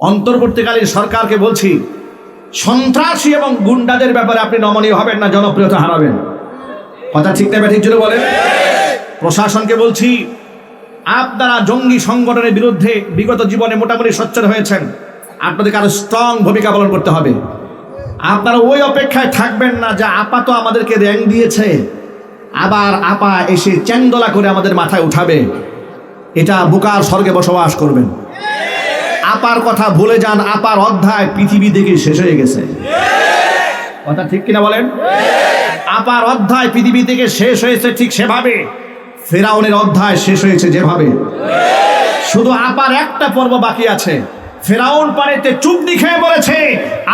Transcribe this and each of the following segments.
অন্তর্বর্তীকালীন সরকারকে বলছি, সন্ত্রাসী এবং গুন্ডাদের ব্যাপারে আপনি নমনীয় হবেন না, জনপ্রিয়তা হারাবেন। কথা ঠিক না ব্যাঠিক জুড়ে বলেন। প্রশাসনকে বলছি, আপনারা জঙ্গি সংগঠনের বিরুদ্ধে বিগত জীবনে মোটামুটি সোচ্চার হয়েছেন, আপনাদেরকে আরো স্ট্রং ভূমিকা পালন করতে হবে। আপনারা ওই অপেক্ষায় থাকবেন না যে আপা তো আমাদেরকে র্যাঙ্ক দিয়েছে, আবার আপা এসে চ্যাংদোলা করে আমাদের মাথায় উঠাবে। এটা বোকার স্বর্গে বসবাস করবেন। আপার কথা ভুলে যান, আপার অধ্যায় পৃথিবী থেকে শেষ হয়ে গেছে। কথা ঠিক কিনা বলেন। আপার অধ্যায় পৃথিবী থেকে শেষ হয়েছে, ঠিক সেভাবে ফেরাউনের অধ্যায় শেষ হয়েছে যেভাবে। শুধু আপার একটা পর্ব বাকি আছে। ফেরাউন পানিতে চুবনি খেয়ে মরেছে,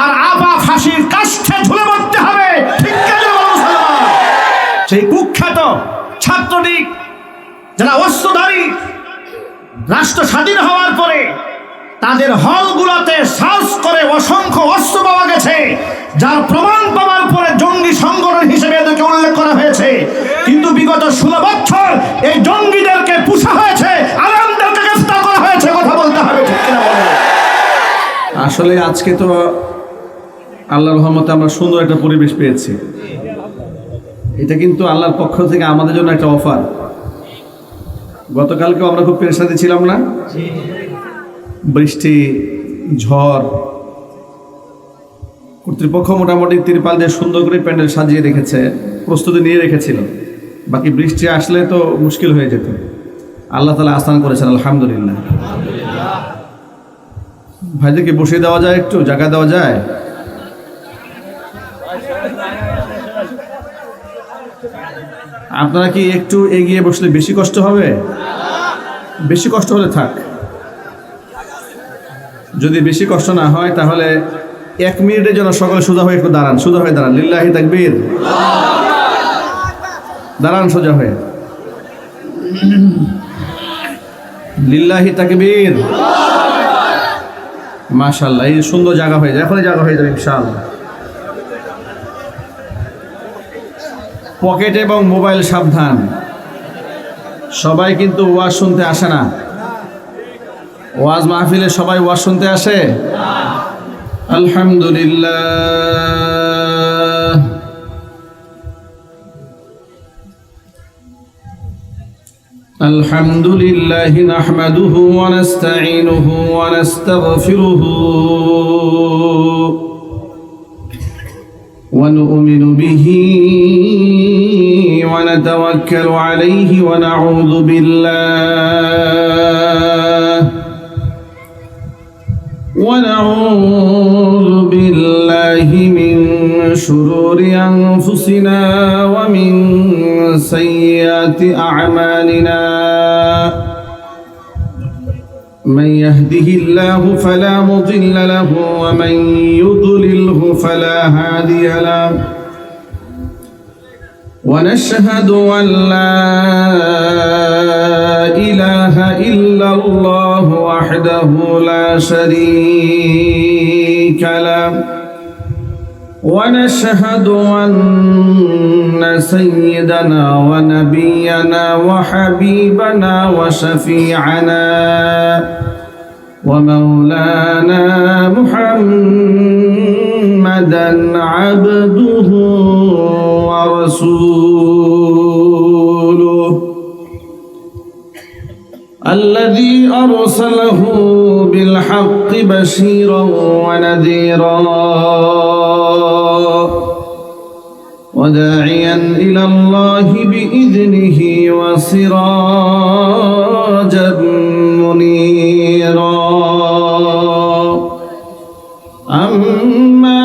আর আপা ফাঁসির কাষ্ঠে ঝুলে মরতে হবে। ঠিক কিনা বলুন। সেই কুখ্যাত ছাত্রলীগ যারা অস্ত্রধারী, রাষ্ট্র স্বাধীন হওয়ার পরে তাদের হলগুলোতে সার্চ করে অসংখ্য অস্ত্র পাওয়া গেছে, যার প্রমাণ পাওয়ার পরে জঙ্গি সংগঠন হিসেবে এদেরকে উল্লেখ করা হয়েছে। কিন্তু বিগত 16 বছর এই জঙ্গিদেরকে পুষা হয়েছে, আলেমদেরকে গ্রেফতার করা হয়েছে। কথা বলতে হবে, ঠিক কিনা বলেন। আসলে আজকে তো আল্লাহর রহমতে আমরা সুন্দর একটা পরিবেশ পেয়েছি। এটা কিন্তু আল্লাহর পক্ষ থেকে আমাদের জন্য একটা অফার। গতকালকে আমরা খুব পেরেশানিতে ছিলাম না? বৃষ্টি, ঝড়, কর্তৃপক্ষ মোটামুটি তিরপাল দিয়ে সুন্দর করে প্যান্ডেল সাজিয়ে রেখেছে, প্রস্তুতি নিয়ে রেখেছিল। বাকি বৃষ্টি আসলে তো মুশকিল হয়ে যেত। আল্লাহ তাআলা আসান করেছেন, আলহামদুলিল্লাহ। ভাইদেরকে বসিয়ে দেওয়া যায়, একটু জায়গা দেওয়া যায়? আপনারা কি একটু এগিয়ে বসলে বেশি কষ্ট হবে? বেশি কষ্ট হলে থাক। যদি বেশি কষ্ট না হয় তাহলে 1 মিনিটের জন্য সকলে সোজা হয়ে একটু দাঁড়ান। সোজা হয়ে দাঁড়ান। লিল্লাহি তাকবীর। দাঁড়ান সোজা হয়ে। লিল্লাহি তাকবীর। মাশাআল্লাহ, এই সুন্দর জায়গা হয়ে যায়। এখনই জায়গা হয়ে যাবে ইনশাআল্লাহ। পকেট এবং মোবাইল সাবধান। সবাই কিন্তু ওয়াজ শুনতে আসে না। ওয়াজ মাহফিলে সবাই ওয়াজ শুনতে আসে? আলহামদুলিল্লাহ। আলহামদুলিল্লাহ নাহমাদুহু ওয়া নাস্তাঈনুহু ওয়া নাস্তাগফিরুহু ওয়া নু'মিনু বিহি ওয়া নাতাওয়াক্কালু আলাইহি ওয়া নাউযু বিল্লাহ ونعوذ بالله من شرور أنفسنا ومن سيئات أعمالنا من يهده الله فلا مضل له ومن يضلله فلا هادي له ونشهد أن لا إله إلا الله وحده لا شريك له ونشهد أن سيدنا ونبينا وحبيبنا وشفيعنا ومولانا محمدا عبده ورسوله الذي أرسله بالحق بشيرا ونذيرا وداعيا إلى الله بإذنه وسراجا منيرا أما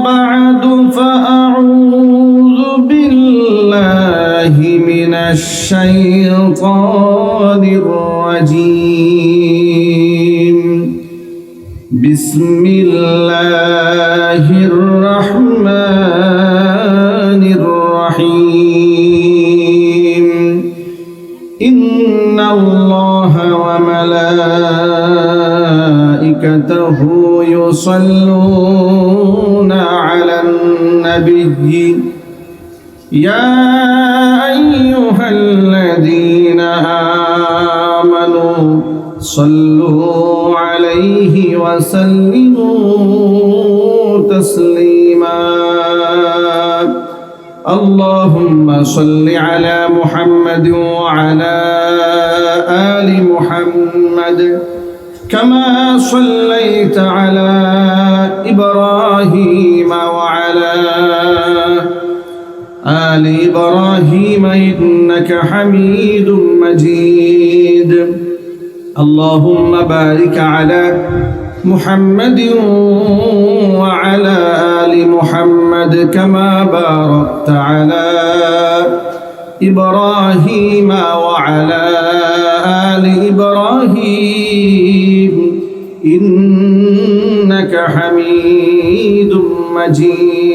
بعد فأعوذ بالله من الشيطان الرجيم بسم الله الرحمن الرحيم إن الله وملائكته يصلون على النبي يا أيها الذين آمنوا صلوا عليه وسلموا تسليما اللهم صل على محمد وعلى آل محمد كما صليت على إبراهيم وعلى آل إبراهيم إنك حميد مجيد اللهم بارك على محمد وعلى آل محمد كما باركت على إبراهيم وعلى آل إبراهيم إنك حميد مجيد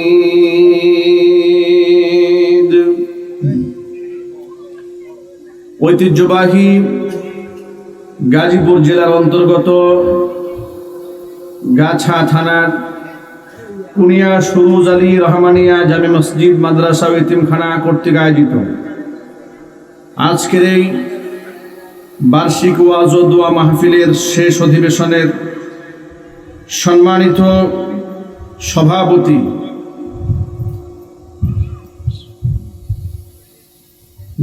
ঐতিহ্যবাহী গাজীপুর জেলার অন্তর্গত গাছা থানার কুনিয়া সুরুজ আলী রহমানিয়া জামে মসজিদ মাদ্রাসা ও এতিমখানা কর্তৃক আয়োজিত আজকের এই বার্ষিক ওয়াজ ও দোয়া মাহফিলের শেষ অধিবেশনের সম্মানিত সভাপতি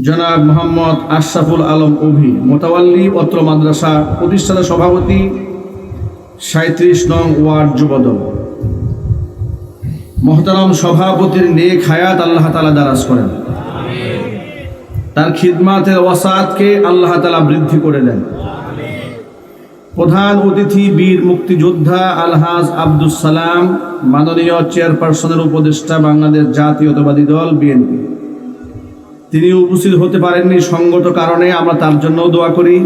জনাব মোহাম্মদ আশরাফুল আলম অভি মোতাওয়াল্লি অত্র মাদ্রাসা প্রতিষ্ঠাতা সভাপতি ৩৭ নং ওয়ার্ড যুবদল মোহতারাম সভাপতির নেক হায়াত আল্লাহ তাআলা দারাজ করেন, তার খিদমাতের ওয়াসাতকে আল্লাহ তাআলা বৃদ্ধি করে দেন। প্রধান অতিথি বীর মুক্তিযোদ্ধা আলহাজ আব্দুস সালাম মাননীয় চেয়ারপারসনের উপদেষ্টা বাংলাদেশ জাতীয়তাবাদী দল বিএনপি, তিনি উপস্থিত হতে পারেননি সঙ্গত কারণে, আমরা তার জন্য দোয়া করি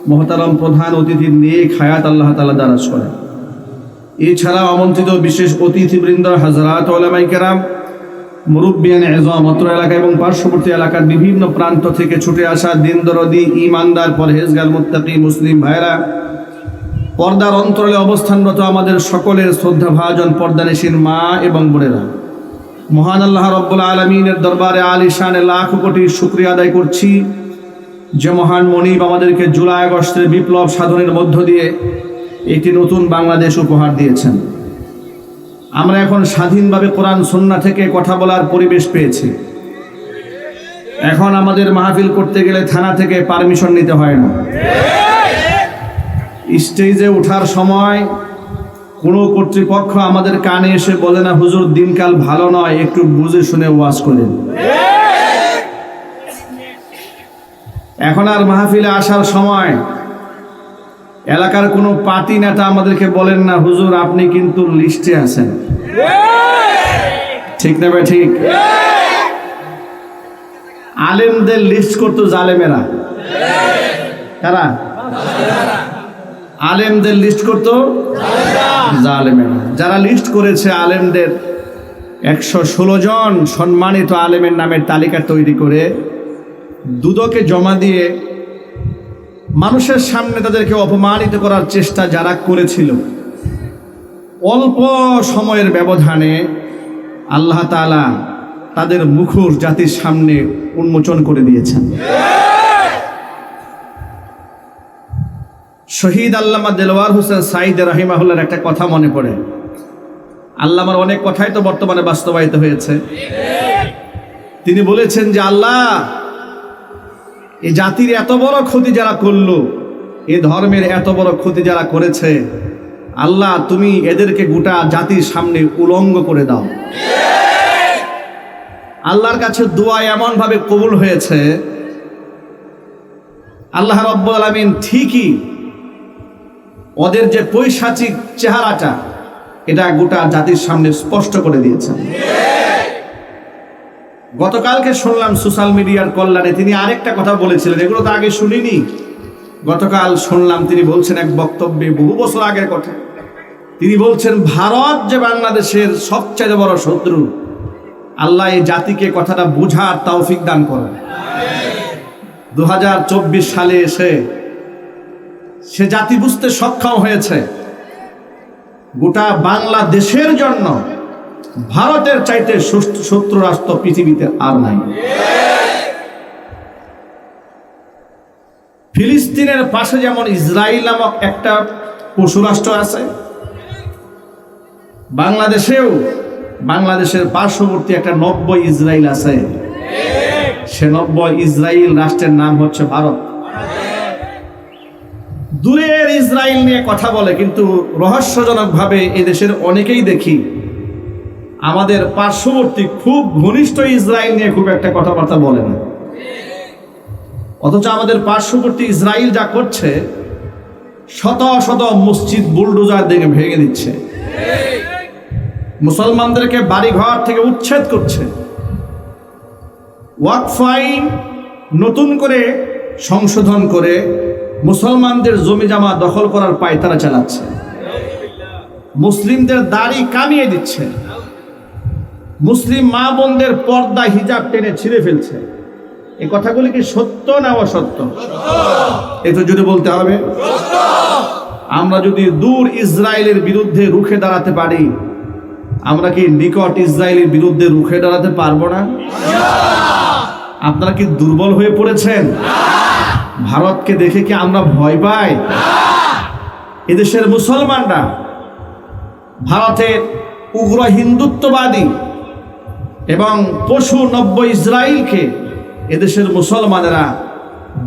মোহতারাম প্রধান অতিথির নেক হায়াত আল্লাহ তাআলা দারাজ করেন। এছাড়া আমন্ত্রিত বিশেষ অতিথিবৃন্দ হাজরাত ওলামায়ে কেরাম, মুরব্বিয়ান এযম, অত্র এলাকা এবং পার্শ্ববর্তী এলাকার বিভিন্ন প্রান্ত থেকে ছুটে আসা দিন দরদি ঈমানদার পরহেজগার মুত্তাকি মুসলিম ভাইরা, পর্দার অন্তরালে অবস্থানরত আমাদের সকলের শ্রদ্ধাভাজন পর্দানিশীন মা এবং বোনেরা, মহান আল্লাহ রব্বুল আলামিনের দরবারে আলিশানে লাখ কোটি শুকরিয়া আদায় করছি যে মহান মনিব আমাদেরকে জুলাই আগস্টের বিপ্লব সাধনের মধ্য দিয়ে একটি নতুন বাংলাদেশ উপহার দিয়েছেন। আমরা এখন স্বাধীনভাবে কোরআন সুন্নাহ থেকে কথা বলার পরিবেশ পেয়েছি। এখন আমাদের মাহফিল করতে গেলে থানা থেকে পারমিশন নিতে হয় না। স্টেজে ওঠার সময় কোনো কর্তৃপক্ষ আমাদের কানে এসে বলে না, হুজুর দিনকাল ভালো নয়, একটু বুঝে শুনে ওয়াজ করেন। এখন আর মাহফিলে আসার সময় এলাকার কোনো পার্টি নেতা আমাদেরকে বলেন না, হুজুর আপনি কিন্তু লিস্টে আছেন। ঠিক না ভাই? ঠিক। আলেমদের লিস্ট করতো জালেমেরা। কারা? আলেমদের লিস্ট করতো জালেমেরা। যারা লিস্ট করেছে আলেমদের 116 জন সম্মানিত আলেমের নামের তালিকা তৈরি করে দুদকে জমা দিয়ে মানুষের সামনে তাদেরকে অপমানিত করার চেষ্টা যারা করেছিল, অল্প সময়ের ব্যবধানে আল্লাহ তাআলা তাদের মুখোশ জাতির সামনে উন্মোচন করে দিয়েছেন। শহীদ আল্লামা দেলওয়ার হোসেন সাঈদ রাহিমাহুল্লাহর একটা কথা মনে পড়ে। আল্লামার অনেক কথাই তো বর্তমানে বাস্তবায়িত হয়েছে। তিনি বলেছেন যে আল্লাহ, এই জাতির এত বড় ক্ষতি যারা করলো, এ ধর্মের এত বড় ক্ষতি যারা করেছে, আল্লাহ তুমি এদেরকে গোটা জাতির সামনে উলঙ্গ করে দাও। আল্লাহর কাছে দোয়া এমন ভাবে কবুল হয়েছে, আল্লাহ রাব্বুল আলামিন ঠিকই ওদের যে পৈশাচিক চেহারাটা, এটা গোটা জাতির সামনে স্পষ্ট করে দিয়েছেন। গতকালকে শুনলাম সোশ্যাল মিডিয়ার কল্যাণে তিনি আরেকটা কথা বলেছিলেন, এগুলো তো আগে শুনিনি। গতকাল শুনলাম তিনি বলছেন এক বক্তব্যে, বহু বছর আগের কথা, তিনি বলছেন ভারত যে বাংলাদেশের সবচেয়ে বড় শত্রু, আল্লাহ এই জাতিকে কথাটা বুঝার তৌফিক দান করেন। 2024 সালে এসে সে জাতি বুঝতে সক্ষম হয়েছে গোটা বাংলাদেশের জন্য ভারতের চাইতে শত্রু রাষ্ট্র পৃথিবীতে আর নাই। ফিলিস্তিনের পাশে যেমন ইসরায়েল নামক একটা পশুরাষ্ট্র আছে। বাংলাদেশের পার্শ্ববর্তী একটা নব্য ইসরায়েল আছে। সে নব্য ইসরায়েল রাষ্ট্রের নাম হচ্ছে ভারত। দূরের ইসরায়েল নিয়ে কথা বলে, কিন্তু রহস্যজনকভাবে এদেশের অনেকেই দেখি আমাদের পার্শ্ববর্তী খুব ঘনিষ্ঠ ইসরায়েল নিয়ে খুব একটা কথাবার্তা বলে না। অথচ আমাদের পার্শ্ববর্তী ইসরায়েল যা করছে, শত শত মসজিদ বুলডোজার দিয়ে ভেঙে দিচ্ছে, মুসলমানদেরকে বাড়িঘর থেকে উচ্ছেদ করছে, ওয়াকফ আইন নতুন করে সংশোধন করে মুসলমানদের জমি জামা দখল করার পায়তারা চালাচ্ছে, মুসলিমদের দাড়ি কামিয়ে দিচ্ছে, মুসলিম মা বোনদের পর্দা হিজাব টেনে ছিঁড়ে ফেলছে। এই কথাগুলি কি সত্য না অসত্য? এটা যদি বলতে হবে। আমরা যদি দূর ইসরায়েলের বিরুদ্ধে রুখে দাঁড়াতে পারি, আমরা কি নিকট ইসরায়েলের বিরুদ্ধে রুখে দাঁড়াতে পারবো না? আপনারা কি দুর্বল হয়ে পড়েছেন? ভারতকে দেখে কি আমরা ভয় পাই? এদেশের মুসলমানরা ভারতের উগ্র হিন্দুত্ববাদী এবং পশু নব্য ইসরায়েলকে এদেশের মুসলমানেরা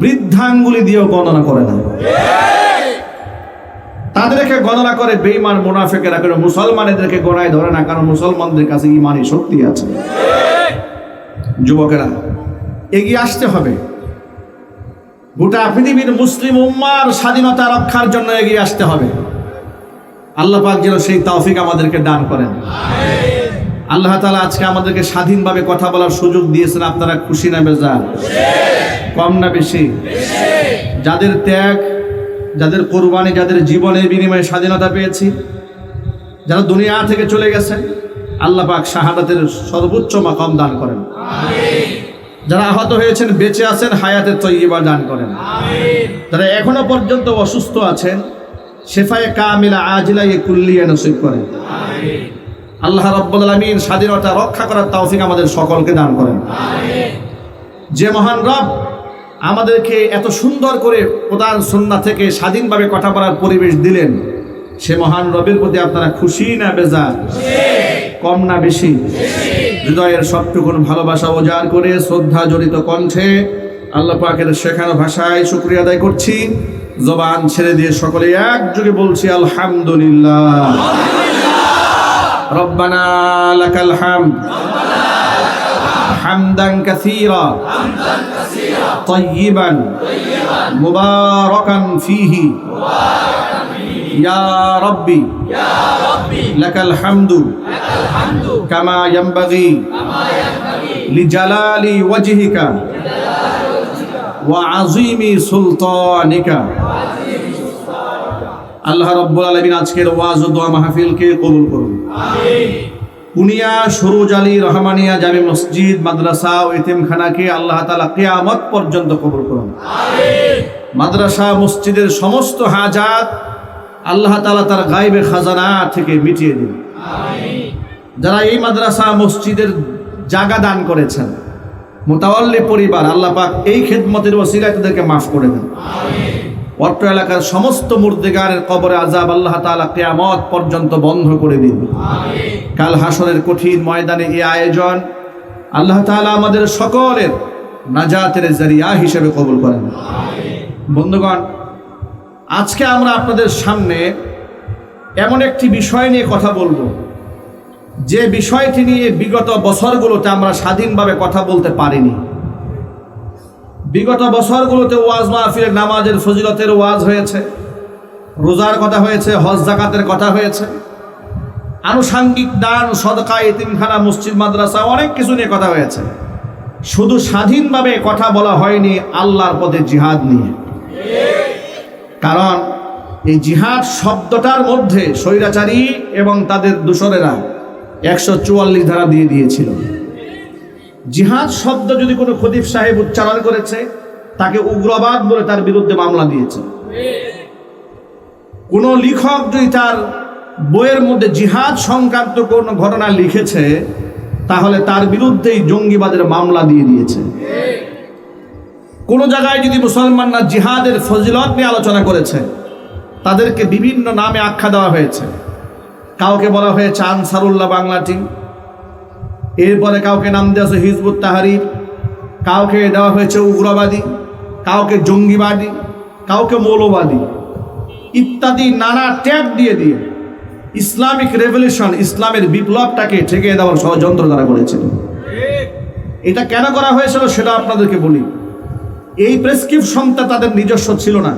বৃদ্ধাঙ্গুলি দিয়েও গণনা করে না। তাদেরকে গণনা করে বেঈমান মুনাফিকেরা, করে মুসলমানদেরকে গণায় ধরে না, কারণ মুসলমানদের কাছে ঈমানি শক্তি আছে। যুবকেরা, এগিয়ে আসতে হবে। গোটা পৃথিবীর মুসলিম উম্মার স্বাধীনতা রক্ষার জন্য এগিয়ে আসতে হবে। আল্লাহ পাক যেন সেই তৌফিক আমাদেরকে দান করেন। আল্লাহ তাআলা আজকে আমাদেরকে স্বাধীনভাবে কথা বলার সুযোগ দিয়েছেন। আপনারা খুশি না বেজার? কম না বেশি? যাদের ত্যাগ, যাদের কোরবানি, যাদের জীবনের বিনিময়ে স্বাধীনতা পেয়েছি, যারা দুনিয়া থেকে চলে গেছেন, আল্লাহ পাক শাহাদাতের সর্বোচ্চ মাকাম দান করেন। যারা আহত হয়েছেন, বেঁচে আছেন, হায়াতের তয়্যিবা দান করেন। যারা এখনো পর্যন্ত অসুস্থ আছেন, শেফায়ে কামিলা আজিলা কুল্লিয়া নসিব করেন। আল্লাহ রাব্বুল আলামিন স্বাধীনতা রক্ষা করার তৌফিক আমাদের সকলকে দান করেন। যে মহান রব আমাদেরকে এত সুন্দর করে প্রধান সুন্নাহ থেকে স্বাধীনভাবে কথা বলার পরিবেশ দিলেন, সে মহান রবের প্রতি আপনারা খুশি না বেজার? কম না বেশি? হৃদয়ের সবটুকুন ভালোবাসা উজাড় করে শ্রদ্ধা জড়িত কণ্ঠে আল্লাহ পাকের শেখানো ভাষায় শুকরিয়া আদায় করছি। জবান ছেড়ে দিয়ে সকলে একযোগে বলছি আলহামদুলিল্লাহ। রব্বানা লাকাল হামদ হামদান কাসীরা তাইয়িবান মুবারাকান ফীহি ইয়া রাব্বি লাকাল হামদু কামা ইয়ানবাগি লিজালালি ওয়াজহিকা ওয়া আযীমি সুলতানিকা। আল্লাহ রাব্বুল আলামিন আজকের ওয়াজ ও দোয়া মাহফিলকে কবুল করুন। কুনিয়া সুরুজ আলী রহমানিয়া জামে মসজিদ, মাদ্রাসা ও এতিমখানাকে আল্লাহ তাআলা কিয়ামত পর্যন্ত কবুল করুন। মাদ্রাসা মসজিদের সমস্ত হাজাত আল্লাহ তাআলা তার গায়বে খাজানা থেকে মিটিয়ে দিন। যারা এই মাদ্রাসা মসজিদের জায়গা দান করেছেন, মুতাওয়াল্লি পরিবার, আল্লাহ পাক এই খেদমতের ওসিলায় তাদেরকে মাফ করে দেন। অত্র এলাকার সমস্ত মুর্দেগারের কবরে আযাব আল্লাহ তাআলা কিয়ামত পর্যন্ত বন্ধ করে দিন। কাল হাসরের কঠিন ময়দানে এই আয়োজন আল্লাহ তাআলা আমাদের সকলের নাজাতের জরিয়া হিসেবে কবুল করেন। বন্ধুগণ, আজকে আমরা আপনাদের সামনে এমন একটি বিষয় নিয়ে কথা বলবো, যে বিষয়টি নিয়ে বিগত বছরগুলোতে আমরা স্বাধীনভাবে কথা বলতে পারিনি। বিগত বছরগুলোতে ওয়াজ মাহফিলের নামাজের ফজিলতের ওয়াজ হয়েছে, রোজার কথা হয়েছে, হজ যাকাতের কথা হয়েছে, আনুষাঙ্গিক দান, সদকা, এতিমখানা, মসজিদ, মাদ্রাসা, অনেক কিছু নিয়ে কথা হয়েছে। শুধু স্বাধীনভাবে কথা বলা হয়নি আল্লাহর পথে জিহাদ নিয়ে। কারণ এই জিহাদ শব্দটার মধ্যে স্বৈরাচারী এবং তাদের দূষরেরা 144 ধারা দিয়ে দিয়েছিল। জিহাদ শব্দ যদি কোনো খতিব সাহেব উচ্চারণ করেছে, তাকে উগ্রবাদ বলে তার বিরুদ্ধে মামলা দিয়েছে। কোনো লেখক যদি তার বইয়ের মধ্যে জিহাদ সংক্রান্ত কোনো ঘটনা লিখেছে, তাহলে তার বিরুদ্ধেই জঙ্গিবাদের মামলা দিয়ে দিয়েছে। কোনো জায়গায় যদি মুসলমানরা জিহাদের ফজিলত নিয়ে আলোচনা করেছে, তাদেরকে বিভিন্ন নামে আখ্যা দেওয়া হয়েছে। কাউকে বলা হয়েছে আনসারুল্লাহ বাংলা টিম, এরপরে কাউকে নাম দেওয়া হয়েছে হিজবুত তাহরির, কাউকে দেওয়া হয়েছে উগ্রবাদী, কাউকে জঙ্গিবাদী, কাউকে মৌলবাদী ইত্যাদি নানা ট্যাগ দিয়ে দিয়ে ইসলামিক রেভলিউশন, ইসলামের বিপ্লবটাকে ঠেকিয়ে দেওয়ার ষড়যন্ত্র তারা করেছিল। এটা কেন করা হয়েছিল সেটা আপনাদেরকে বলি। এই প্রেসক্রিপশনটা তাদের নিজস্ব ছিল না,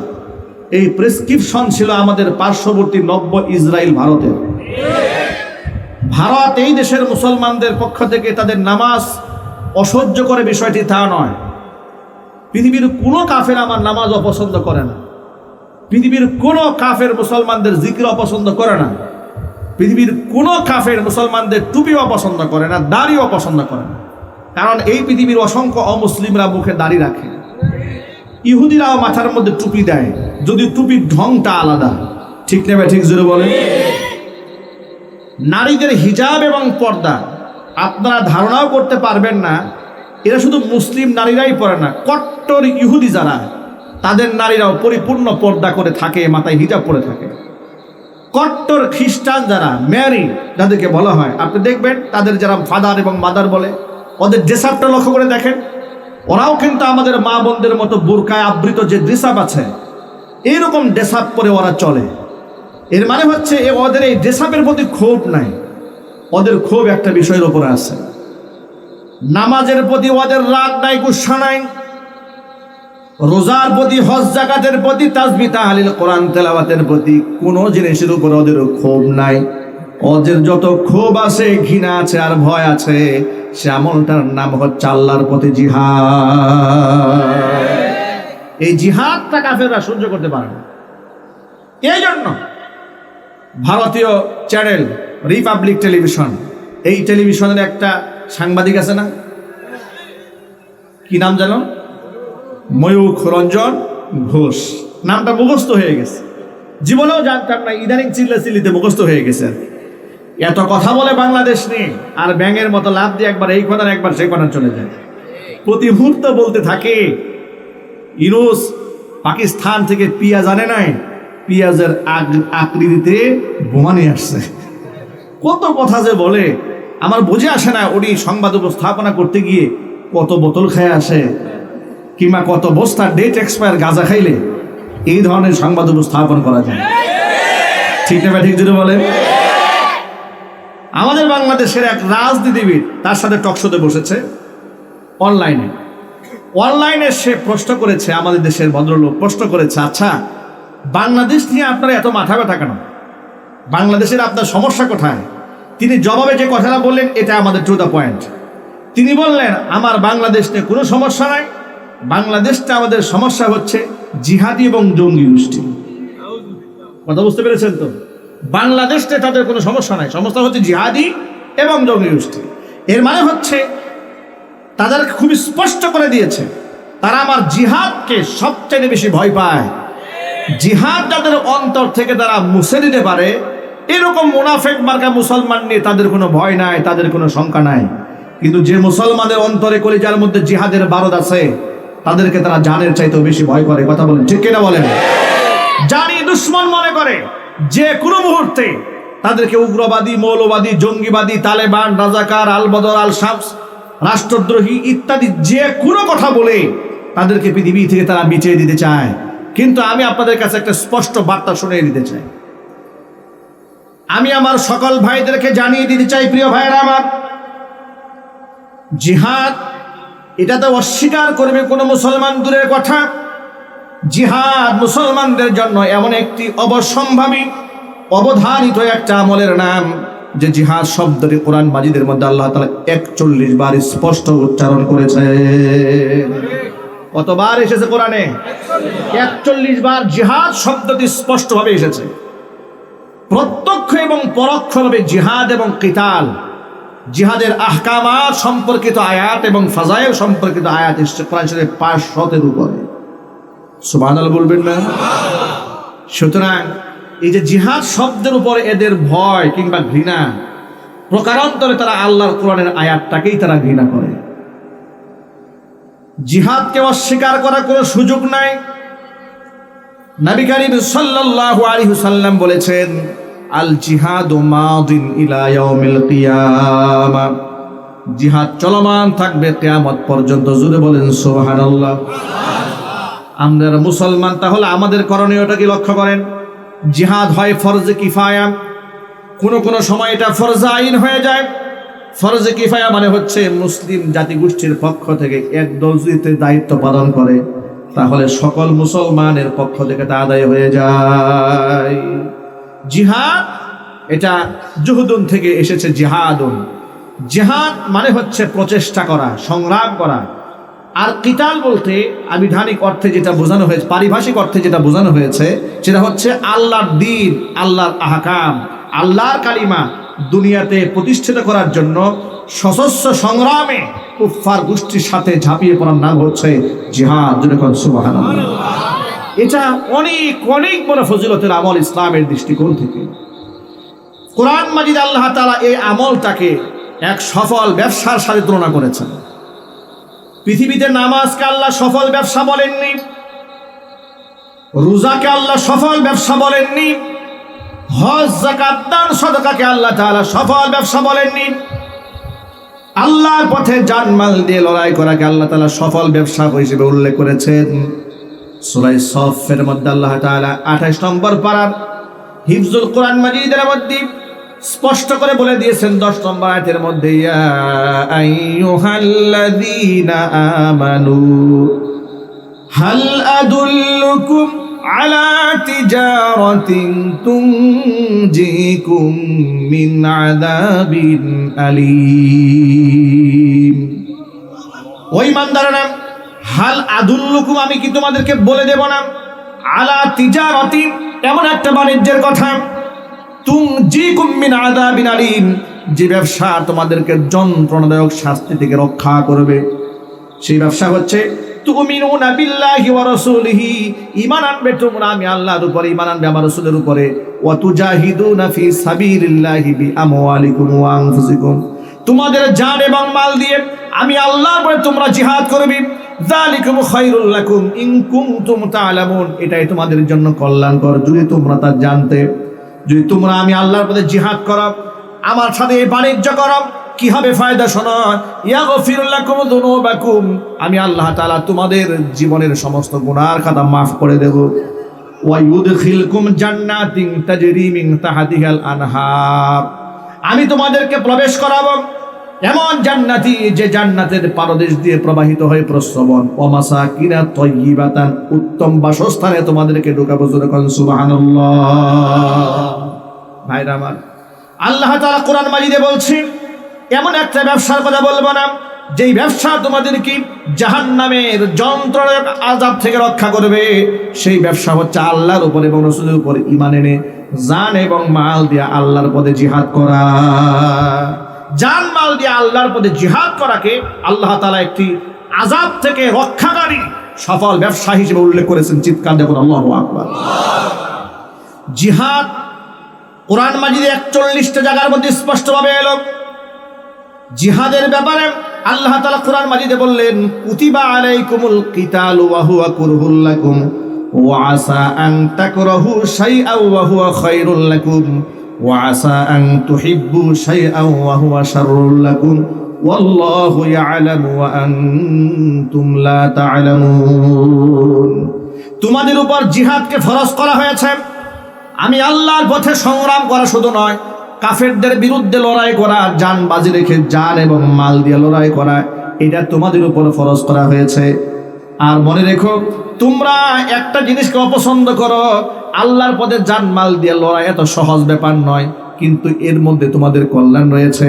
এই প্রেসক্রিপশন ছিল আমাদের পার্শ্ববর্তী নব্য ইসরায়েল ভারতের। ভারত এই দেশের মুসলমানদের পক্ষ থেকে তাদের নামাজ অসহ্য করে বিষয়টি তা নয়। পৃথিবীর কোনো কাফের আমার নামাজ অপছন্দ করে না, পৃথিবীর কোনো কাফের মুসলমানদের জিকির অপছন্দ করে না, পৃথিবীর কোনো কাফের মুসলমানদের টুপি অপছন্দ করে না, দাড়িও অপছন্দ করে না। কারণ এই পৃথিবীর অসংখ্য অমুসলিমরা মুখে দাড়ি রাখে, ইহুদিরাও মাথার মধ্যে টুপি দেয়, যদি টুপির ঢংটা আলাদা। ঠিক নেবে ঠিক জোরে বলেন। নারীদের হিজাব এবং পর্দা আপনারা ধারণাও করতে পারবেন না, এরা শুধু মুসলিম নারীরাই পরে না, কট্টর ইহুদি যারা তাদের নারীরাও পরিপূর্ণ পর্দা করে থাকে, মাথায় হিজাব পরে থাকে। কট্টর খ্রিস্টান যারা ম্যারি যাদেরকে বলা হয়, আপনি দেখবেন তাদের যারা ফাদার এবং মাদার বলে, ওদের ড্রেসআপটা লক্ষ্য করে দেখেন, ওরাও কিন্তু আমাদের মা বোনদের মতো বোরকায় আবৃত যে ড্রেসআপ আছে এইরকম ড্রেসআপ পরে ওরা চলে। এর মানে হচ্ছে ওদের এই ড্রেসআপের প্রতি ক্ষোভ নাই, ওদের ক্ষোভ একটা বিষয়ের উপরে আছে। নামাজের প্রতি ওদের রাগ নাই, গুসা নাই, রোজার প্রতি, হজ জাকাতের প্রতি, তাসবিহ তাহলিল কোরআন তেলাওয়াতের প্রতি কোনো জিনিসের উপর ওদের ক্ষোভ নাই। ওদের যত ক্ষোভ আছে, ঘৃণা আছে আর ভয় আছে, সে আমলটার নাম হচ্ছে আল্লাহর প্রতি জিহাদ। এই জিহাদটা কাফেররা সহ্য করতে পারে না। এই জন্য ভারতীয় চ্যানেল রিপাবলিক টেলিভিশন, এই টেলিভিশনের একটা সাংবাদিক আছে না, কি নাম জানো? ময়ূখ রঞ্জন ঘোষ, নামটা মুখস্থ হয়ে গেছে, জীবনেও জানতাম না, ইদানিং চিল্লিতে মুখস্থ হয়ে গেছে। এত কথা বলে বাংলাদেশ নিয়ে, আর ব্যাঙের মতো লাভ দিয়ে একবার এই কোণার একবার সেই কোণার চলে যায়। প্রতি মুহূর্ত বলতে থাকে ইউনূস পাকিস্তান থেকে পেঁয়াজ আনে নাই, পেঁয়াজের আকৃতিতে বোমা নিয়ে আসছে। কত কথা যে বলে আমার বুঝে আসে না। উনি সংবাদ উপস্থাপনা করতে গিয়ে কত বোতল খেয়ে আসে, কিংবা কত বস্তা ডেট এক্সপায়ার গাঁজা খাইলে এই ধরনের সংবাদ উপস্থাপন করা যায়। ঠিক না ঠিক যদি বলেন। আমাদের বাংলাদেশের এক রাজনীতিবিদ তার সাথে টকশোতে বসেছে অনলাইনে সে প্রশ্ন করেছে, আমাদের দেশের ভদ্রলোক প্রশ্ন করেছে, আচ্ছা বাংলাদেশ নিয়ে আপনারা এত মাথা ব্যথা কেন, বাংলাদেশের আপনার সমস্যা কোথায়? তিনি জবাবে যে কথাটা বললেন এটা আমাদের টু দ্য পয়েন্ট। তিনি বললেন, আমার বাংলাদেশ নিয়ে কোনো সমস্যা নাই, বাংলাদেশটা আমাদের সমস্যা হচ্ছে জিহাদি এবং জঙ্গি গোষ্ঠী। কথা বুঝতে পেরেছেন তো? বাংলাদেশে তাদের কোনো সমস্যা নাই, সমস্যা হচ্ছে জিহাদি এবং জঙ্গি গোষ্ঠী। এর মানে হচ্ছে তাদেরকে খুবই স্পষ্ট করে দিয়েছে, তারা আমার জিহাদকে সবচেয়ে বেশি ভয় পায়। জিহাদ যাদের অন্তর থেকে তারা মুছে দিতে পারে, এরকম মুনাফেক মার্কা মুসলমান নিয়ে তাদের কোনো ভয় নাই, তাদের কোনো শঙ্কা নাই। কিন্তু যে মুসলমানের অন্তরে কলিজার মধ্যে জিহাদের বারদ আছে, তাদেরকে তারা জানের চাইতেও বেশি ভয় করে। কথা বলেন ঠিক কিনা বলেন? জানি দুশ্মন মনে করে যে কোনো মুহূর্তে তাদেরকে উগ্রবাদী, মৌলবাদী, জঙ্গিবাদী, তালেবান, রাজাকার, আল বদর, আল শামস, রাষ্ট্রদ্রোহী ইত্যাদি যে কোনো কথা বলে তাদেরকে পৃথিবী থেকে তারা মিটিয়ে দিতে চায়। কিন্তু আমি আপনাদের কাছে একটা স্পষ্ট বার্তা শুনিয়ে দিতে চাই, আমি আমার সকল ভাইদেরকে জানিয়ে দিতে চাই, প্রিয় ভাইয়েরা আমার, জিহাদ এটা তো অস্বীকার করবে কোনো মুসলমান দূরের কথা। জিহাদ মুসলমানদের জন্য এমন একটি অবশ্যম্ভাবী, অবধারিত একটা আমলের নাম, যে জিহাদ শব্দটি কোরআন মাজিদের মধ্যে আল্লাহ তাআলা 41 বার স্পষ্ট উচ্চারণ করেছে। কতবার এসেছে কোরআনে? 41 বার জিহাদ শব্দটি স্পষ্টভাবে এসেছে। প্রত্যক্ষ এবং পরোক্ষভাবে জিহাদ এবং কিতাল, জিহাদের আহকামাত সম্পর্কিত আয়াত এবং ফাজাইল সম্পর্কিত আয়াত এসেছে কোরআন শরীফে 500-এর উপরে। সুবহানাল্লাহ বলবেন না? সুতরাং এই যে জিহাদ শব্দের উপর এদের ভয় কিংবা ঘৃণা, প্রকারান্তরে তারা আল্লাহর কোরআনের আয়াতটাকেই তারা ঘৃণা করে। জিহাদকে অস্বীকার করার কোনো সুযোগ নাই। নবী করিম সাল্লাল্লাহু আলাইহি ওয়াসাল্লাম বলেছেন, আল জিহাদু মাদিন ইলা ইয়াউমিল কিয়ামা, জিহাদ চলমান থাকবে কিয়ামত পর্যন্ত। জোরে বলেন সুবহানাল্লাহ। আমরা মুসলমান, তাহলে আমাদের করণীয়টা কি লক্ষ্য করেন। জিহাদ হয় ফরজে কিফায়া, কোনো সময় এটা ফরজে আইন হয়ে যায়। ফরজে কিফায়া মানে হচ্ছে মুসলিম জাতিগোষ্ঠীর পক্ষ থেকে একদল যদি দায়িত্ব পালন করে তাহলে সকল মুসলমানের পক্ষ থেকে তা আদায় হয়ে যায়। জিহাদ এটা জুহুদুন থেকে এসেছে জিহাদুন। জিহাদ মানে হচ্ছে প্রচেষ্টা করা, সংগ্রাম করা। আর কিতাল বলতে আবিধানিক অর্থে যেটা বোঝানো হয়েছে, পারিভাষিক অর্থে যেটা বোঝানো হয়েছে সেটা হচ্ছে আল্লাহর দ্বীন, আল্লাহর আহকাম, আল্লাহর কালিমা দুনিয়াতে প্রতিষ্ঠিত করার জন্য সশস্ত্র সংগ্রামে কুফফার গোষ্ঠীর সাথে ঝাঁপিয়ে পড়ার নাম হচ্ছে জিহাদ। যেরকম সুবহানাল্লাহ। এটা অনেক অনেক বড় ফজিলতের আমল ইসলামের দৃষ্টিকোণ থেকে। কোরআন মাজিদ আল্লাহ তাআলা এই আমলটাকে এক সফল ব্যবসার সাথে তুলনা করেছেন। পৃথিবীতে নামাজকে আল্লাহ সফল ব্যবসা বলেননি, রোজাকে আল্লাহ সফল ব্যবসা বলেননি, হজ যাকাত দান সদকাকে আল্লাহ তাআলা সফল ব্যবসা বলেননি, আল্লাহর পথে জানমাল দিয়ে লড়াই করাকে আল্লাহ তাআলা সফল ব্যবসা হিসেবে উল্লেখ করেছেন। সূরা সফের মধ্যে আল্লাহ তাআলা 28 নম্বর পারার হিফজুল কোরআন মাজিদের মধ্যে স্পষ্ট করে বলে দিয়েছেন 10 নম্বর আয়াতের মধ্যে, ইয়া আইয়ুহাল্লাযীনা আমানু হাল আদুল্লুকুম আলা তিজারাতিন তুনজিকুম মিন আযাবিন আলীম। ওই ইমানদাররা, হাল আদুল্লুকুম, আমি কি তোমাদেরকে বলে দেব না, আলা তিজারাতিন, এমন একটা বাণিজ্যের কথা, তুনজিকুম মিন আযাবিন আলীম, যে ব্যবসা তোমাদেরকে যন্ত্রণাদায়ক শাস্তি থেকে রক্ষা করবে। সেই ব্যবসা হচ্ছে তুমিনুনা বিল্লাহি ওয়া রাসূলিহি, ঈমান আনবে তোমরা আমি আল্লাহর উপরে, ঈমান আনবে আমার রাসূলের উপরে, ওয়া তুজাহিদুনা ফি সাবিলিল্লাহি বিআমওয়ালিকুম ওয়া আনফুসিকুম, তোমাদের জান এবং মাল দিয়ে আমি আল্লাহর উপরে তোমরা জিহাদ করবে। যালিকুম খায়রুল লাকুম ইন কুনতুম তা'লামুন, এটাই তোমাদের জন্য কল্যাণকর যদি তোমরা তা জানতে। যদি তোমরা আমি আল্লাহর পথে জিহাদ করো, আমার সাথে এই বাণিজ্য করো, কি হবে ফায়দা শোনো, ইয়াগফির লাকুম যুনুবাকুম, আমি আল্লাহ তাআলা তোমাদের জীবনের সমস্ত গুনার খাতা মাফ করে দেব। ওয়া ইউদখিলকুম জান্নাতিন তাজরি মিন তাহতিহাল আনহার, আমি তোমাদেরকে প্রবেশ করাবো এমন জান্নাতি যে জান্নাতের পাদদেশ দিয়ে প্রবাহিত হয়ে প্রস্রবণ, ওয়া মাসাকিনা তাইয়্যিবাতান, উত্তম বাসস্থানে তোমাদেরকে ঢোকাবো। সুবহানাল্লাহ। ভাইরা আমার, আল্লাহ তাআলা কোরআন মাজিদে বলছেন এমন একটা ব্যবসার কথা বলবো না যেই ব্যবসা তোমাদেরকে জাহান্নামের যন্ত্রণার আযাব থেকে রক্ষা করবে। সেই ব্যবসা হচ্ছে আল্লাহর উপর এবং রাসূলের উপর ঈমান এনে জান এবং মাল দিয়ে আল্লাহর পথে জিহাদ করা। জান মাল দিয়ে আল্লাহর পথে জিহাদ করাকে আল্লাহ তাআলা একটি আযাব থেকে রক্ষাকারী সফল ব্যবসা হিসেবে উল্লেখ করেছেন। চিৎকার দেখুন আল্লাহু আকবার। জিহাদ কোরআন মাজিদে 41টা জায়গার মধ্যে স্পষ্টভাবে এলো। জিহাদের ব্যাপারে আল্লাহ তাআলা কোরআন মাজিদে বললেন, কুতিবা আলাইকুমুল কিতালু ওয়া হুয়া কুরহুল লাকুম ওয়া আসা আন তাকরাহু শাইআন ওয়া হুয়া খায়রুল লাকুম ওয়া আসা আন তুহিব্বু শাইআন ওয়া হুয়া শাররুল লাকুম ওয়াল্লাহু ইয়ালামু ওয়া আনতুম লা তা'লামুন। তোমাদের উপর জিহাদকে ফরজ করা হয়েছে। আমি আল্লাহর পথে সংগ্রাম করা শুধু নয়, কাফেরদের বিরুদ্ধে লড়াই করা, জান বাজি রেখে জান এবং মাল দিয়ে লড়াই করা, এটা তোমাদের উপর ফরজ করা হয়েছে। আর মনে রেখো, তোমরা একটা জিনিসকে অপছন্দ করো, আল্লাহর পথে জান মাল দিয়ে লড়াই এত সহজ ব্যাপার নয়, কিন্তু এর মধ্যে তোমাদের কল্যাণ রয়েছে।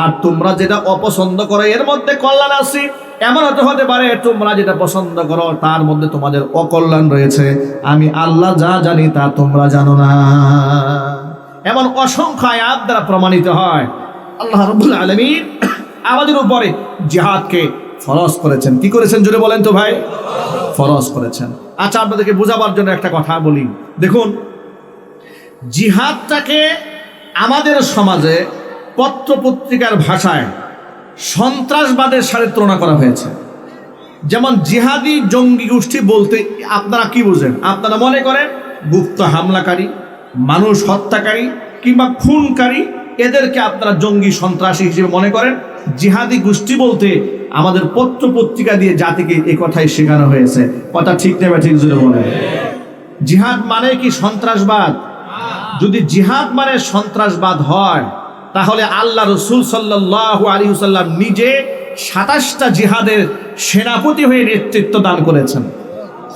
আর তোমরা যেটা অপছন্দ করো এর মধ্যে কল্যাণ আছে। এমন হতে পারে তোমরা যেটা পছন্দ করো তার মধ্যে তোমাদের অকল্যাণ রয়েছে। আমি আল্লাহ যা জানি তা তোমরা জানো না। এমন অসংখ্য আয়াত দ্বারা প্রমাণিত হয় আল্লাহ রাব্বুল আলামিন আমাদের উপরে জিহাদকে ফরজ করেছেন। কি করেছেন জোরে বলেন তো ভাই? ফরজ করেছেন। আচ্ছা, আপনাদেরকে বোঝাবার জন্য একটা কথা বলি। দেখুন, জিহাদটাকে আমাদের সমাজে পত্র পত্রিকার ভাষায় সন্ত্রাসবাদের সাথে তুলনা করা হয়েছে। যেমন জিহাদি জঙ্গি গোষ্ঠী বলতে আপনারা কি বুঝেন? আপনারা মনে করেন গুপ্ত হামলাকারী, মানুষ হত্যাকারী কিংবা খুনকারী, এদেরকে আপনারা জঙ্গি সন্ত্রাসী হিসেবে মনে করেন। জিহাদি গোষ্ঠী বলতে আমাদের পত্র পত্রিকা দিয়ে জাতিকে এ কথাই শেখানো হয়েছে। কথা ঠিক নেবে ঠিক জুড়ে বলে। জিহাদ মানে কি সন্ত্রাসবাদ? যদি জিহাদ মানে সন্ত্রাসবাদ হয় তাহলে আল্লাহ রসুল সাল্লাল্লাহু আলাইহি ওয়াসাল্লাম নিজে 27টা জিহাদের সেনাপতি হয়ে নেতৃত্ব দান করেছেন।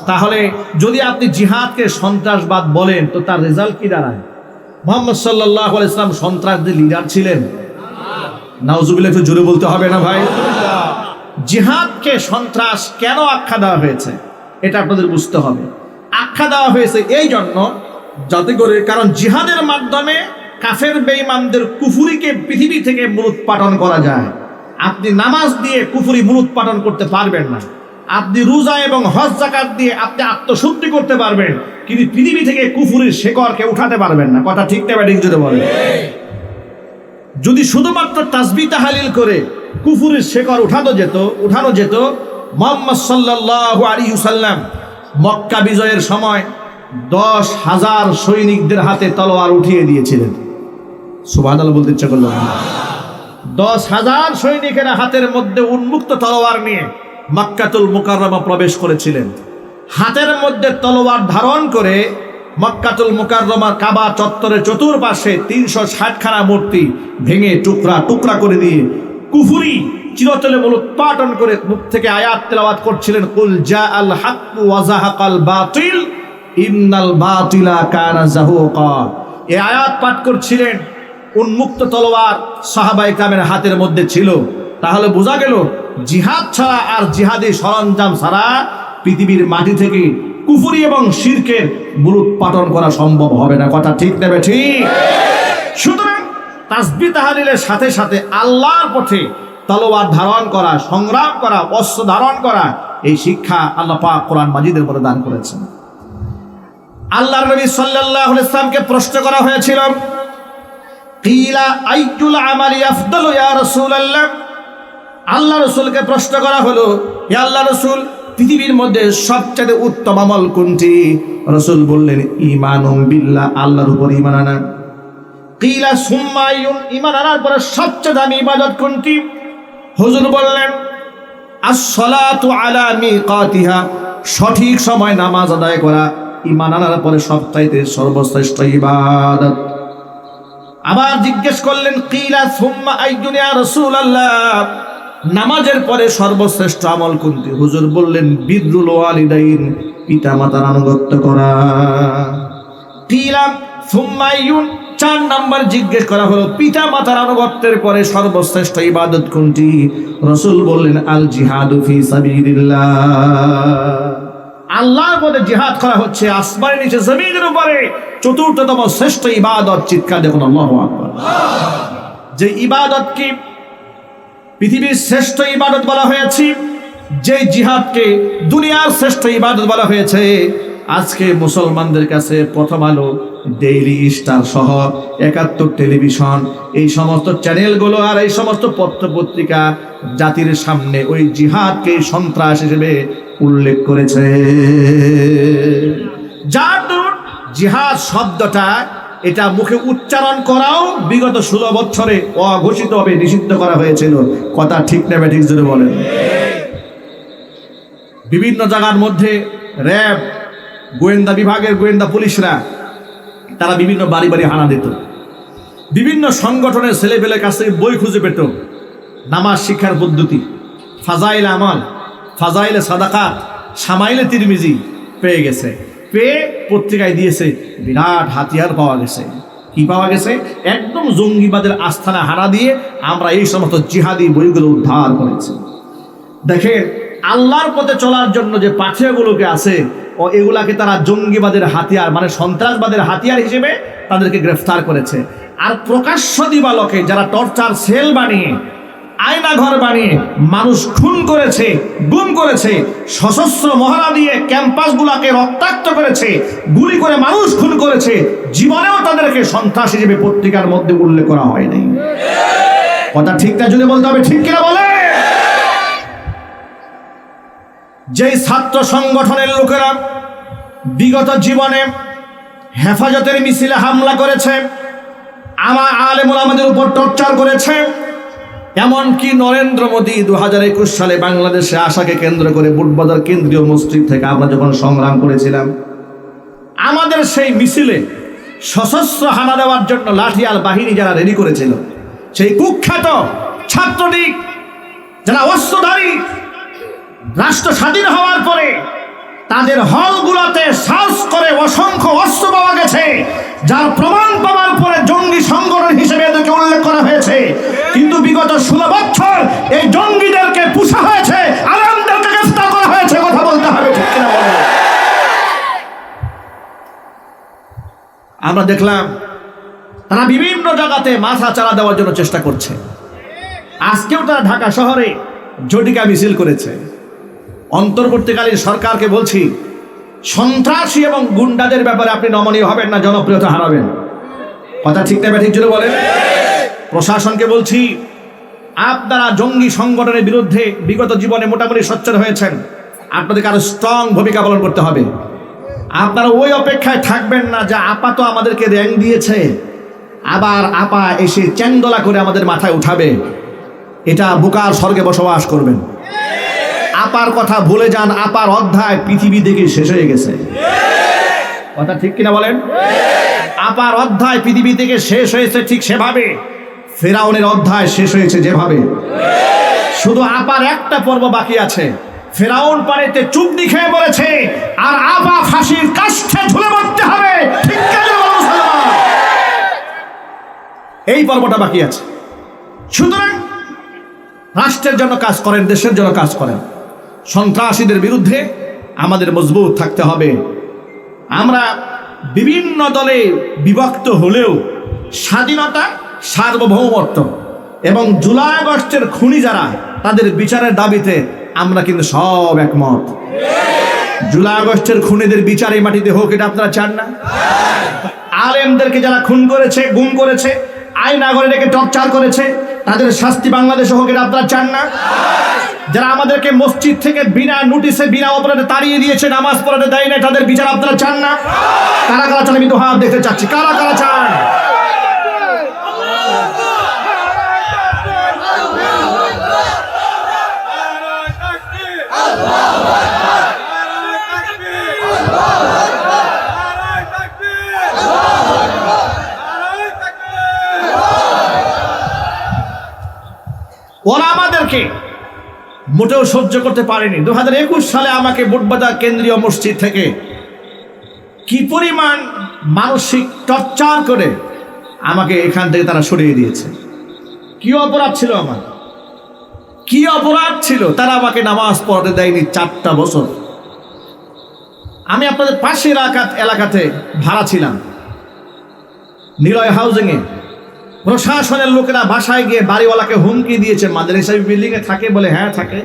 তাহলে যদি আপনি জিহাদকে সন্ত্রাসবাদ বলেন তো তার রেজাল্ট কি দাঁড়ায়? মুহাম্মদ সাল্লাল্লাহু আলাইহি ওয়াসাল্লাম সন্ত্রাসদের লিডার ছিলেন? নাউজুবিল্লাহ, একটু জোরে বলতে হবে না ভাই? জিহাদকে সন্ত্রাস কেন আখ্যা দেওয়া হয়েছে এটা আপনাদের বুঝতে হবে। আখ্যা দেওয়া হয়েছে এই জন্য যাতে করে, কারণ জিহাদের মাধ্যমে কাফের বেঈমানদের কুফুরিকে পৃথিবী থেকে মূলোৎপাটন করা যায়। আপনি নামাজ দিয়ে কুফুরি মূলোৎপাটন করতে পারবেন না, আপনি রোজা এবং হজ যাকাত দিয়ে আপনি আত্মশুদ্ধি করতে পারবেন, কিন্তু পৃথিবী থেকে কুফুরির শেকড়কে উঠাতে পারবেন না। কথা ঠিক না ঠিক যদি বলেন? যদি শুধুমাত্র তাসবিহ তাহলিল করে কুফুরির শেকড় উঠানো যেত, মুহাম্মদ সাল্লাল্লাহু আলাইহি ওয়াসাল্লাম মক্কা বিজয়ের সময় 10,000 সৈনিকদের হাতে তলোয়ার উঠিয়ে দিয়েছিলেন। সুবহানাল্লাহ বলতে ইচ্ছা করলো। 10,000 সৈনিকের হাতের মধ্যে উন্মুক্ত তলোয়ার নিয়ে মক্কাতুল মুকাররমা প্রবেশ করেছিলেন। হাতের মধ্যে তলোয়ার ধারণ করে মক্কাতুল মুকাররমার কাবা চত্বরের চতুর্পাশে 360খানা মূর্তি ভেঙে টুকরা টুকরা করে দিয়ে কুফরি চিরতরে মূলোৎপাটন করে মুখ থেকে আয়াত তেলাওয়াত করছিলেন, কুল জাআল হাক্কু ওয়া যাহাকাল বাতিল ইন্নাল বাতিলা কানা যাহুকা। এই আয়াত পাঠ করছিলেন, উন্মুক্ত তলোয়ার সাহাবায়ে কেরামের হাতের মধ্যে ছিল। তাহলে বোঝা গেল জিহাদ ছাড়া আর জিহাদি সরঞ্জাম ছাড়া পৃথিবীর মাটি থেকে কুফরি এবং শিরকের মূলোৎপাটন করা সম্ভব হবে না। কথা ঠিক নেবে ঠিক? সুতরাং তাসবিহ তাহলিলের সাথে সাথে আল্লাহর পথে তলোয়ার ধারণ করা, সংগ্রাম করা, অস্ত্র ধারণ করা, এই শিক্ষা আল্লাহ পাক কোরআন মাজিদের মধ্যে দান করেছেন। আল্লাহর নবী সাল্লাল্লাহু আলাইহি ওয়াসাল্লামকে প্রশ্ন করা হয়েছিল, কিলা আইয়ুল আমালি আফদালু ইয়া রাসূলুল্লাহ। আল্লাহ রাসূলকে প্রশ্ন করা হলো, হে আল্লাহ রাসূল, পৃথিবীর মধ্যে সবচেয়ে উত্তম আমল কোনটি? রাসূল বললেন, ঈমানুম বিল্লাহ, আল্লাহর উপর ঈমান আনা। কিলা সুম্মা আইয়ুন, ঈমান আনার পরে সবচেয়ে দামি ইবাদত কোনটি? হুজুর বললেন, আস-সালাতু আলা মিকাতিহা, সঠিক সময় নামাজ আদায় করা ঈমান আনার পরে সবচাইতে সর্বশ্রেষ্ঠ ইবাদত। আবার জিজ্ঞেস করলেন, কিলা সুম্মা আইয়ুন ইয়া রাসূলুল্লাহ, নামাজের পরে সর্বশ্রেষ্ঠ আমল কোনটি? হুজুর বললেন, বিররুল ওয়ালিদাইন, পিতামাতার আনুগত্য করা। কিলা সুম্মা আইয়ুন, 4 নাম্বার জিজ্ঞেস করা হলো, পিতামাতার আনুগত্যের পরে সর্বশ্রেষ্ঠ ইবাদত কোনটি? রাসূল বললেন, আল জিহাদু ফি সাবিলিল্লাহ, আল্লাহর পথে জিহাদ করা হচ্ছে আসমানের নিচে জমিনের উপরে চতুর্থতম শ্রেষ্ঠ ইবাদত। চিৎকার দেখুন আল্লাহু আকবার। যে ইবাদতকে পৃথিবীর শ্রেষ্ঠ ইবাদত বলা হয়েছে, যে জিহাদকে দুনিয়ার শ্রেষ্ঠ ইবাদত বলা হয়েছে, আজকে মুসলমানদের কাছে প্রথম আলো, ডেইলি স্টার সহ 71 টেলিভিশন, এই সমস্ত চ্যানেলগুলো আর এই সমস্ত পত্র পত্রিকা জাতির সামনে ওই জিহাদকে সন্ত্রাস হিসেবে উল্লেখ করেছে। যার দরুন জিহাদ শব্দটা এটা মুখে উচ্চারণ করাও বিগত 16 বছরে অঘোষিতভাবে নিষিদ্ধ করা হয়েছিল। কথা ঠিক নেবে ঠিক জোরে বলেন? বিভিন্ন জায়গার মধ্যে র্যাব, গোয়েন্দা বিভাগের গোয়েন্দা পুলিশরা তারা বিভিন্ন বাড়ি বাড়ি হানা দিত, বিভিন্ন সংগঠনের ছেলেপেলের কাছে বই খুঁজে পেত, নামাজ শিক্ষার পদ্ধতি, ফাজাইল আমল, ফাজাইলে সাদাকাত, শামাইলে তিরমিজি পেয়ে গেছে। পেয়ে পত্রিকায় দিয়েছে, বিরাট হাতিয়ার পাওয়া গেছে। কি পাওয়া গেছে? একদম জঙ্গিবাদের আস্থানা হারা দিয়ে আমরা এই সমস্ত জিহাদি বইগুলো উদ্ধার করেছি। দেখেন, আল্লাহর পথে চলার জন্য যে পাথেয়গুলোকে আছে ও এগুলাকে তারা জঙ্গিবাদের হাতিয়ার মানে সন্ত্রাসবাদের হাতিয়ার হিসেবে তাদেরকে গ্রেফতার করেছে। আর প্রকাশ্য দিবালোকে যারা টর্চার সেল বানিয়ে, আয়না ঘর বানিয়ে মানুষ খুন করেছে, গুম করেছে, সশস্ত্র মহড়া দিয়ে ক্যাম্পাসগুলোকে রক্তাক্ত করেছে, গুলি করে মানুষ খুন করেছে, জীবনেও তাদেরকে সন্ত্রাস হিসেবে পত্রিকার মধ্যে উল্লেখ করা হয়নি। কথা ঠিকটা যদি বলতে হবে, ঠিক কিনা বলে? যেই ছাত্র সংগঠনের লোকেরা বিগত জীবনে হেফাজতের মিছিলে হামলা করেছে, আমার আলেম ওলামাদের উপর টর্চার করেছে, এমনকি নরেন্দ্র মোদী 2021 সালে বাংলাদেশে আসাকে কেন্দ্র করে বুটবাজার কেন্দ্রীয় মসজিদ থেকে আমরা যখন সংগ্রাম করেছিলাম, আমাদের সেই মিছিলে সশস্ত্র হানা দেওয়ার জন্য লাঠিয়াল বাহিনী যারা রেডি করেছিল, সেই কুখ্যাত ছাত্রলীগ যারা অস্ত্রধারী, রাষ্ট্র স্বাধীন হওয়ার পরে তাদের হলগুলোতে সার্চ করে অসংখ্য অস্ত্র পাওয়া গেছে, যার প্রমাণ পাওয়ার পরে জঙ্গি সংগঠন হিসেবে এদেরকে উল্লেখ করা হয়েছে। কিন্তু বিগত 16 বছর এই জঙ্গিদেরকে পুষা হয়েছে, আলেমদেরকে গ্রেফতার করা হয়েছে। কথা বলতে হবে, ঠিক কিনা বলেন? আমরা দেখলাম তারা বিভিন্ন জায়গাতে মাথা চারা দেওয়ার জন্য চেষ্টা করছে। আজকেও তারা ঢাকা শহরে ঝটিকা মিছিল করেছে। অন্তর্বর্তীকালীন সরকারকে বলছি, সন্ত্রাসী এবং গুন্ডাদের ব্যাপারে আপনি নমনীয় হবেন না, জনপ্রিয়তা হারাবেন। কথা ঠিক না ঠিক জুড়ে বলেন। প্রশাসনকে বলছি, আপনারা জঙ্গি সংগঠনের বিরুদ্ধে বিগত জীবনে মোটামুটি সোচ্চার হয়েছেন, আপনাদেরকে আরো স্ট্রং ভূমিকা পালন করতে হবে। আপনারা ওই অপেক্ষায় থাকবেন না যে আপা তো আমাদেরকে র্যাঙ্ক দিয়েছে, আবার আপা এসে চ্যাংদোলা করে আমাদের মাথায় উঠাবে। এটা বোকার স্বর্গে বসবাস করবেন। আপার কথা ভুলে যান, আপার অধ্যায় পৃথিবী থেকে শেষ হয়ে গেছে। কথা ঠিক কিনা বলেন? আপার অধ্যায় পৃথিবী থেকে শেষ হয়েছে ঠিক সেভাবে ফেরাউনের অধ্যায় শেষ হয়েছে যেভাবে। শুধু আপার একটা পর্ব বাকি আছে। ফেরাউন পানিতে চুপটি খেয়ে পড়েছে, আর আপা ফাঁসির কাষ্ঠে ঝুলে পড়তে হবে। ঠিক কিনা বলেন মুসলমান? এই পর্বটা বাকি আছে। সুতরাং রাষ্ট্রের জন্য কাজ করেন, দেশের জন্য কাজ করেন। সন্ত্রাসীদের বিরুদ্ধে আমাদের মজবুত থাকতে হবে। আমরা বিভিন্ন দলে বিভক্ত হলেও স্বাধীনতা, সার্বভৌমত্ব এবং জুলাই আগস্টের খুনি যারা, তাদের বিচারের দাবিতে আমরা কিন্তু সব একমত। জুলাই আগস্টের খুনিদের বিচার এই মাটিতে হোক, এটা আপনারা চান না? আলেমদেরকে যারা খুন করেছে, গুম করেছে, আয়না ঘরে রেখে টর্চার করেছে, তাদের শাস্তি বাংলাদেশে হোক, এটা আপনারা চান না? যারা আমাদেরকে মসজিদ থেকে বিনা নোটিশে, বিনা অপরাধে তাড়িয়ে দিয়েছে, নামাজ পড়াতে দেয় না, তাদের বিচার আপনারা চান না? কারা কারা চান? আমি তো হাত দেখতে চাচ্ছি, কারা কারা চান? ওরা আমাদেরকে মোটেও সহ্য করতে পারেনি। 2021 সালে আমাকে বুটবাজার কেন্দ্রীয় মসজিদ থেকে কি পরিমাণ মানসিক টর্চার করে আমাকে এখান থেকে তারা সরিয়ে দিয়েছে। কি অপরাধ ছিল আমার? কি অপরাধ ছিল? তারা আমাকে নামাজ পড়াতে দেয়নি 4টা বছর। আমি আপনাদের পাশের এলাকাতে ভাড়া ছিলাম, নিলয় হাউজিংয়ে। প্রশাসনের লোকেরা বাসায় গিয়ে বাড়িওয়ালাকে হুমকি দিয়েছে, মাদ্রাসা বিল্ডিংয়ে থাকে বলে, হ্যাঁ থাকে,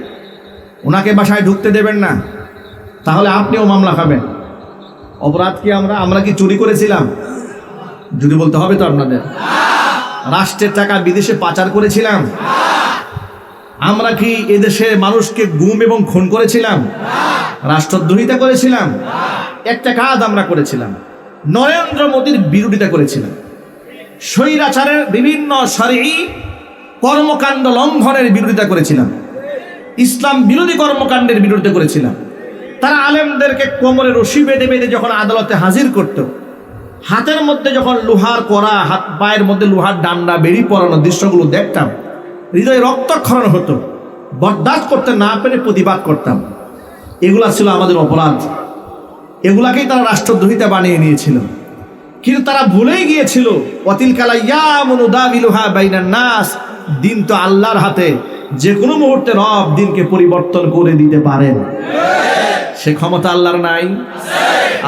ওনাকে বাসায় ঢুকতে দেবেন না, তাহলে আপনিও মামলা খাবেন। অপরাধ কি? আমরা কি চুরি করেছিলাম? যদি বলতে হবে তো আপনাদের। রাষ্ট্রের টাকা বিদেশে পাচার করেছিলাম? আমরা কি এদেশের মানুষকে গুম এবং খুন করেছিলাম? রাষ্ট্রদ্রোহিতা করেছিলাম? একটা কাজ আমরা করেছিলাম, নরেন্দ্র মোদীর বিরোধিতা করেছিলাম। স্বৈরাচারের বিভিন্ন শরঈ কর্মকাণ্ড লঙ্ঘনের বিরোধিতা করেছিলাম, ইসলাম বিরোধী কর্মকাণ্ডের বিরোধিতা করেছিলাম। তারা আলেমদেরকে কোমরে রশি বেঁধে বেঁধে যখন আদালতে হাজির করত, হাতের মধ্যে যখন লোহার কড়া, হাত পায়ের মধ্যে লোহার ডান্ডা বেরিয়ে পড়ানোর দৃশ্যগুলো দেখতাম, হৃদয়ে রক্তক্ষরণ হতো। বরদাস্ত করতে না পেরে প্রতিবাদ করতাম। এগুলা ছিল আমাদের অপরাধ। এগুলাকেই তারা রাষ্ট্রদ্রোহিতা বানিয়ে নিয়েছিল। কিন্তু তারা ভুলেই গিয়েছিল, ওয়াতিলকাল আইয়ামু নুদাবিলুহা বাইনান নাস, দিন তো আল্লাহর হাতে, যে কোনো মুহূর্তে রব দিনকে পরিবর্তন করে দিতে পারেন। সে ক্ষমতা আল্লাহর নাই?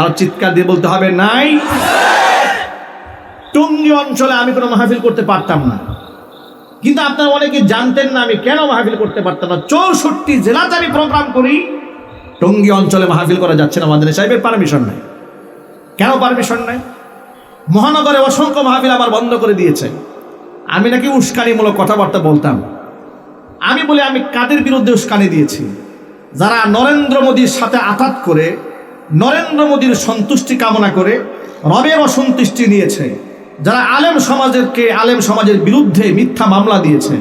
আর চিৎকার দিয়ে বলতে হবে নাই। টঙ্গী অঞ্চলে আমি কোনো মাহফিল করতে পারতাম না, কিন্তু আপনারা অনেকে জানতেন না আমি কেন মাহফিল করতে পারতাম না। 64 জেলাতে আমি প্রোগ্রাম করি, টঙ্গী অঞ্চলে মাহফিল করা যাচ্ছে না, আমাদের সাহেবের পারমিশন নাই। কেন পারমিশন নাই? মহানগরে অসংখ্য মাহফিল আবার বন্ধ করে দিয়েছে। আমি নাকি উস্কানিমূলক কথাবার্তা বলতাম। আমি বলি, আমি কাদের বিরুদ্ধে উস্কানি দিয়েছি? যারা নরেন্দ্র মোদীর সাথে আঘাত করে, নরেন্দ্র মোদীর সন্তুষ্টি কামনা করে রবের অসন্তুষ্টি নিয়েছে, যারা আলেম সমাজের বিরুদ্ধে মিথ্যা মামলা দিয়েছে,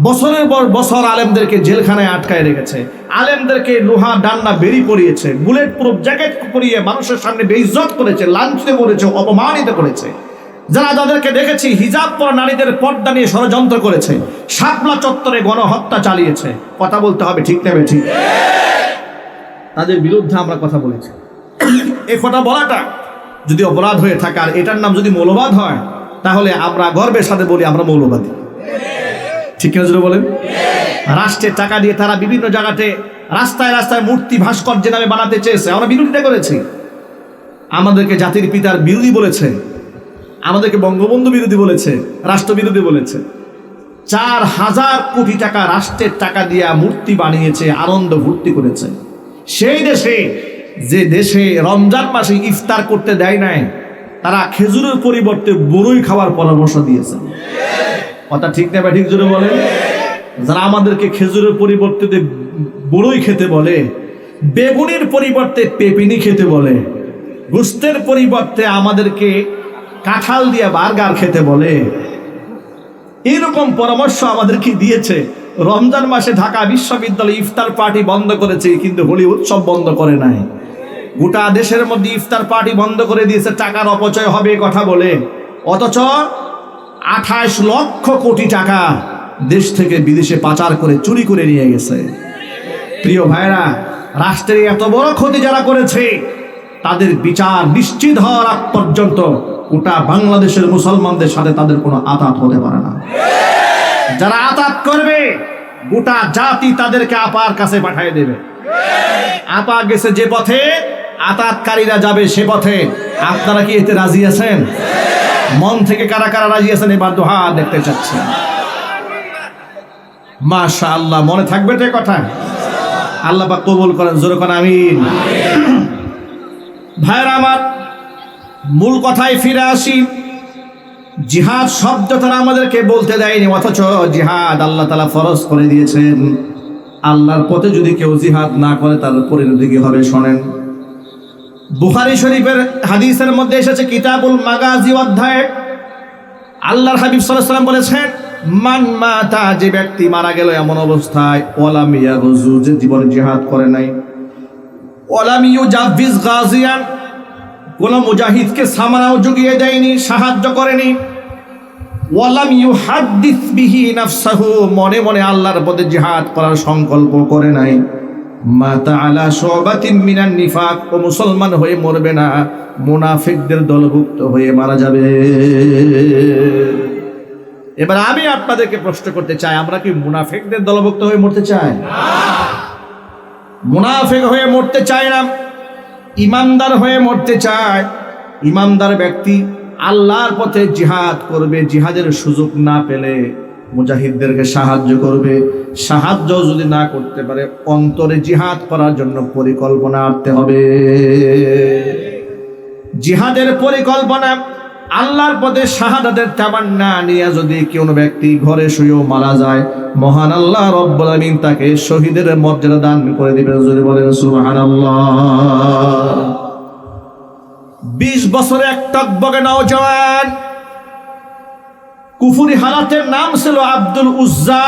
বছরের পর বছর আলেমদেরকে জেলখানায় আটকায় রেখেছে, আলেমদেরকে লোহা ডান্না বেরি পরিয়েছে, বুলেট প্রুফ জ্যাকেট পরিয়ে মানুষের সামনে বেইজ্জত করেছে, লাঞ্ছিত করেছে, অপমানিত করেছে, যাদেরকে দেখেছি হিজাব পরা নারীদের পর্দা নিয়ে ষড়যন্ত্র করেছে, শাপলা চত্বরে গণহত্যা চালিয়েছে, কথা বলতে হবে ঠিক নেবে ঠিক, তাদের বিরুদ্ধে আমরা কথা বলেছি। এই কথা বলাটা যদি অপরাধ হয়ে থাকে আর এটার নাম যদি মৌলবাদ হয়, তাহলে আমরা গর্বের সাথে বলি আমরা মৌলবাদী, ঠিক কিনা যদি বলেন। রাষ্ট্রের টাকা দিয়ে তারা বিভিন্ন জায়গাতে রাস্তায় রাস্তায় মূর্তি ভাস্কর্য নামে বানাতে চেয়েছে, আমরা বিরোধিতা করেছি। আমাদেরকে জাতির পিতার বিরোধী বলেছে, আমাদেরকে বঙ্গবন্ধু বিরোধী বলেছে, রাষ্ট্র বিরোধী বলেছে। 4,000 কোটি টাকা রাষ্ট্রের টাকা দিয়ে মূর্তি বানিয়েছে, আনন্দ ভর্তি করেছে। সেই দেশে, যে দেশে রমজান মাসে ইফতার করতে দেয় নাই, তারা খেজুরের পরিবর্তে বড়ই খাওয়ার পরামর্শ দিয়েছে, কথা ঠিক না ঠিক জোরে বলেন। যারা আমাদেরকে খেজুরের পরিবর্তে বড়ই খেতে বলে, বেগুনের পরিবর্তে পেপিনি খেতে বলে, গোস্তের পরিবর্তে আমাদেরকে কাঁঠাল দিয়ে বার্গার খেতে বলে, এরকম পরামর্শ আমাদেরকে দিয়েছে। রমজান মাসে ঢাকা বিশ্ববিদ্যালয় ইফতার পার্টি বন্ধ করেছে, কিন্তু হোলি উৎসব বন্ধ করে নাই। গোটা দেশের মধ্যে ইফতার পার্টি বন্ধ করে দিয়েছে, টাকার অপচয় হবে কথা বলে। অথচ 28 লক্ষ কোটি টাকা দেশ থেকে বিদেশে পাচার করে চুরি করে নিয়ে গেছে। প্রিয় ভাইরা, রাষ্ট্রের এত বড় ক্ষতি যারা করেছে, তাদের বিচার নিশ্চিত হওয়ার আগ পর্যন্ত গোটা বাংলাদেশের মুসলমানদের সাথে তাদের কোনো আঘাত হতে পারে না। যারা আঘাত করবে, গোটা জাতি তাদেরকে আপার কাছে পাঠিয়ে দেবে। আপা গেছে যে পথে, আঘাতকারীরা যাবে সে পথে। আপনারা কি এতে রাজি আছেন? মন থেকে কারা কারা রাজি আছেন এবার দোহা দেখতে চাচ্ছেন? মাশাআল্লাহ, মনে থাকবে তো কথা? আল্লাহ পাক কবুল করেন, জোরে কোন আমিন। ভাইরা আমার, মূল কথায় ফিরে আসি। জিহাদ শব্দ তারা আমাদেরকে বলতে দেয়নি, অথচ জিহাদ আল্লাহ তাআলা ফরজ করে দিয়েছেন। আল্লাহর পথে যদি কেউ জিহাদ না করে তার পরিণতি কি হবে শোনেন। বুখারী শরীফের হাদিসের মধ্যে এসেছে, কিতাবুল মাগাজি অধ্যায়ে আল্লাহর হাবিব সাল্লাল্লাহু আলাইহি ওয়াসাল্লাম বলেছেন, মান মাতা, যে ব্যক্তি মারা গেল এমন অবস্থায়, ওয়ালাম ইয়াগজু, যে জীবনে জিহাদ করে নাই, ওয়ালাম ইউজাফিজ গাজিয়ান, কোন মুজাহিদকে সামানাও জুগিয়ে দেয়নি, সাহায্য করেনি, ওয়ালাম ইউহাদ্দিস বিহি নাফসাহু, মনে মনে আল্লাহর পথে জিহাদ করার সংকল্প করে নাই, মাতা আলা শুবাতিন মিনান নিফাক, ও মুসলমান হয়ে মরবে না, মুনাফিকদের দলভুক্ত হয়ে মারা যাবে। এবার আমি আপনাদেরকে প্রশ্ন করতে চাই, আমরা কি মুনাফিকদের দলভুক্ত হয়ে মরতে চাই? মুনাফিক হয়ে মরতে চাই না, ইমানদার হয়ে মরতে চায়। ইমানদার ব্যক্তি আল্লাহর পথে জিহাদ করবে, জিহাদের সুযোগ না পেলে মুজাহিদদেরকে সাহায্য করবে। সাহায্য যদি না করতে পারে, অন্তরে জিহাদ করার জন্য পরিকল্পনা আনতে হবে। জিহাদের পরিকল্পনা, আল্লাহর পথে শাহাদাতের তামান্না নিয়ে যদি কোনো ব্যক্তি ঘরে শুয়েও মারা যায়, মহান আল্লাহ রব্বুল আমিন তাকে শহীদের মর্যাদা দান করে দিবেন। যদি বলেন সুবহানাল্লাহ। 20 বছরে এক টকবগে নওজওয়ান, কুফরি হালাতের নাম ছিল আব্দুল উজ্জা।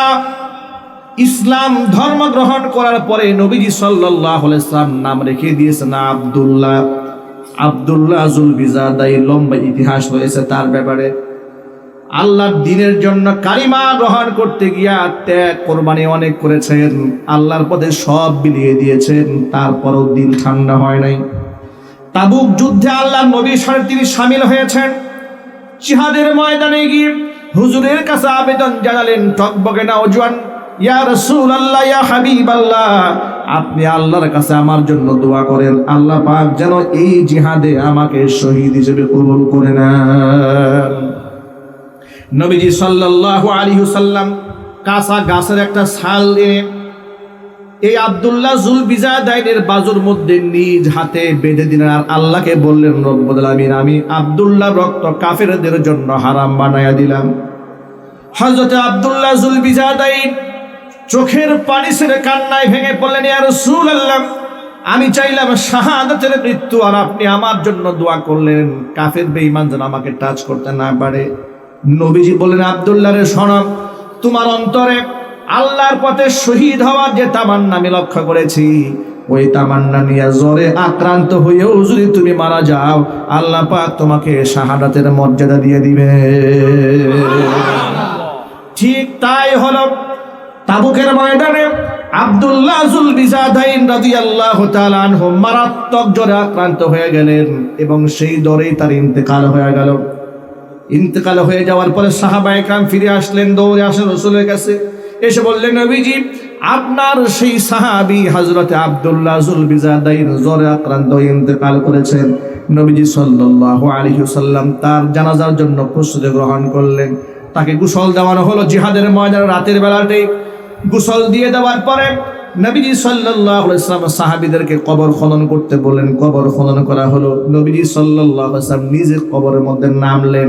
ইসলাম ধর্ম গ্রহণ করার পরে নবীজি সাল্লাল্লাহু আলাইহি ওয়াসাল্লাম নাম রেখে দিয়েছেন আব্দুল্লাহ। আব্দুল্লাহ জুলবিজাদাই, লম্বা ইতিহাস রয়েছে তার ব্যাপারে। আল্লাহর দ্বীনের জন্য কালিমা গ্রহণ করতে গিয়া ত্যাগ কোরবানি অনেক করেছেন, আল্লাহর পথে সব বিলিয়ে দিয়েছেন, তারপরও দিল ঠান্ডা হয় নাই। তাবুক যুদ্ধে আল্লাহর নবীর সাথে তিনি শামিল হয়েছেন। জিহাদের ময়দানে গিয়ে হুজুরের কাছে আবেদন জানালেন, টকবগে নওজওয়ান, ইয়া রাসূলুল্লাহ, ইয়া হাবিবাল্লাহ, আপনি আল্লাহর কাছে আমার জন্য দোয়া করেন, আল্লাহ পাক যেন এই জিহাদে আমাকে শহীদ হিসেবে কবুল করে নেন। নবীজি সাল্লাল্লাহু আলাইহি ওয়াসাল্লাম কাঁচা গাছের একটা ছাল এনে এই আব্দুল্লাহ জুলবিজাদাইনের বাজুর মধ্যে নিজ হাতে বেঁধে দিলেন, আর আল্লাহকে বললেন, রব্বুল আলামিন, আমি আব্দুল্লাহ রক্ত কাফেরদের জন্য হারাম বানায়া দিলাম। হযরত আব্দুল্লাহ জুলবিজাদাইন চোখের পানি ছেড়ে কান্নায় ভেঙে পড়লেন, ইয়া রাসূলুল্লাহ, আমি চাইলাম শাহাদাতের মৃত্যু, আর আপনি আমার জন্য দোয়া করলেন কাফের বেঈমান যেন আমাকে টাচ করতে না পারে। নবীজি বললেন, আব্দুল্লাহ রে শোনো, তোমার অন্তরে আল্লাহর পথে শহীদ হওয়ার যে তামান্না আমি লক্ষ্য করেছি, ওই তামান্না নিয়ে জ্বরে আক্রান্ত হয়েও যদি তুমি মারা যাও, আল্লাহ পাক তোমাকে শাহাদাতের মর্যাদা দিয়ে দিবে। ঠিক তাই হলো। তাবুকের ময়দানে আব্দুল্লাহ যুল বিজাদাইন রাদিয়াল্লাহু তাআলা আনহু মারাত্মক জ্বরে আক্রান্ত হয়ে গেলেন এবং সেই জ্বরেই তার ইন্তেকাল হয়ে গেল। ইন্তেকাল হয়ে যাওয়ার পরে সাহাবায়ে কেরাম ফিরে আসলেন, দৌড়ে আসলেন রাসূলের কাছে, এসে বললেন, নবীজি, আপনার সেই সাহাবী হযরতে আব্দুল্লাহ যুল বিজাদাইন জ্বরে আক্রান্ত হয়ে ইন্তেকাল করেছেন। নবীজি সাল্লাল্লাহু আলাইহি ওয়াসাল্লাম তার জানাজার জন্য প্রস্তুতি গ্রহণ করলেন। তাকে গোসল দেওয়ানো হলো জিহাদের ময়দানে রাতের বেলাতেই। গোসল দিয়ে দেওয়ার পরে নবীজি সাল্লাল্লাহু আলাইহি ওয়াসাল্লাম সাহাবীদেরকে কবর খনন করতে বললেন। কবর খনন করা হলো। নবীজি সাল্লাল্লাহু আলাইহি ওয়াসাল্লাম নিজে কবরের মধ্যে নামলেন।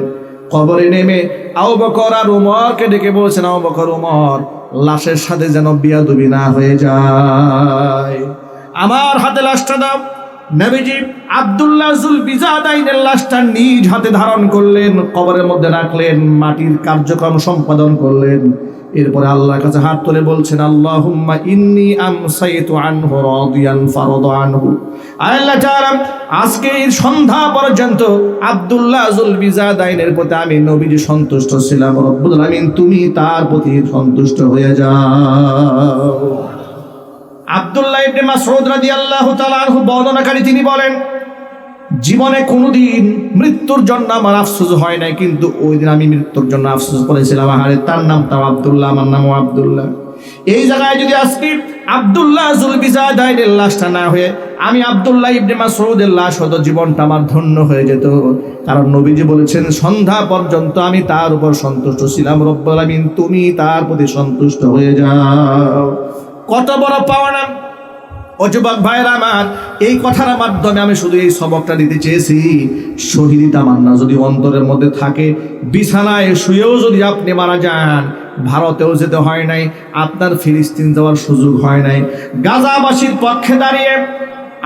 কবরে নেমে আবু বকর আর উমরকে ডেকে বলেছেন, আবু বকর, উমর, লাশের সাথে যেন বিয়াদবি না হয়ে যায়, আমার হাতে লাশটা দাও। নবীজি আব্দুল্লাহ যুল বিজাদাইনের লাশটা নিজ হাতে ধারণ করলেন, কবরের মধ্যে রাখলেন, মাটির কার্যক্রম সম্পাদন করলেন। এরপরে আল্লাহর কাছে হাত তুলে বলছেন, আল্লাহুম্মা ইন্নী আমসাইতু আনহু রাদিয়ান ফারদ আনহু। আল্লাহ তাআলা, আজকে এই সন্ধ্যা পর্যন্ত আব্দুল্লাহ যুল বিজাদাইনের প্রতি আমি নবীজি সন্তুষ্ট ছিলাম, রব্বুল আলামিন তুমি তার প্রতি সন্তুষ্ট হয়ে যাও। আব্দুল্লাহ ইবনে মাসউদ রাদিয়াল্লাহু তাআলা আনহু বর্ণনাকারী, তিনি বলেন, জীবনে কোনোদিন মৃত্যুর জন্য আমার আফসোস হয় নাই, কিন্তু ওই দিন আমি মৃত্যুর জন্য আফসোস করেছিলাম। আহারে, তার নামটাও আব্দুল্লাহ, আমার নামও আব্দুল্লাহ। এই জায়গায় যদি আজকে আব্দুল্লাহ যুল বিজাদাইনের লাশটা না হয়ে আমি আব্দুল্লাহ ইবনে মাসউদের লাশ হতো, জীবনটা আমার ধন্য হয়ে যেত। কারণ নবীজি বলেছেন, সন্ধ্যা পর্যন্ত আমি তার উপর সন্তুষ্ট ছিলাম, রব্বুল আলামিন তুমি তার প্রতি সন্তুষ্ট হয়ে যাও। কত বড় পাওনা! ও যুবক ভাইরা আমার, এই কথার মাধ্যমে আমি শুধু এই সবকটা দিতে চেয়েছি, শহীদি তামান্না যদি অন্তরের মধ্যে থাকে, বিছানায় শুয়েও যদি আপনি মারা যান, ভারতেও যেতে হয় নাই, আপনার ফিলিস্তিন যাওয়ার সুযোগ হয় নাই, গাজাবাসীর পক্ষে দাঁড়িয়ে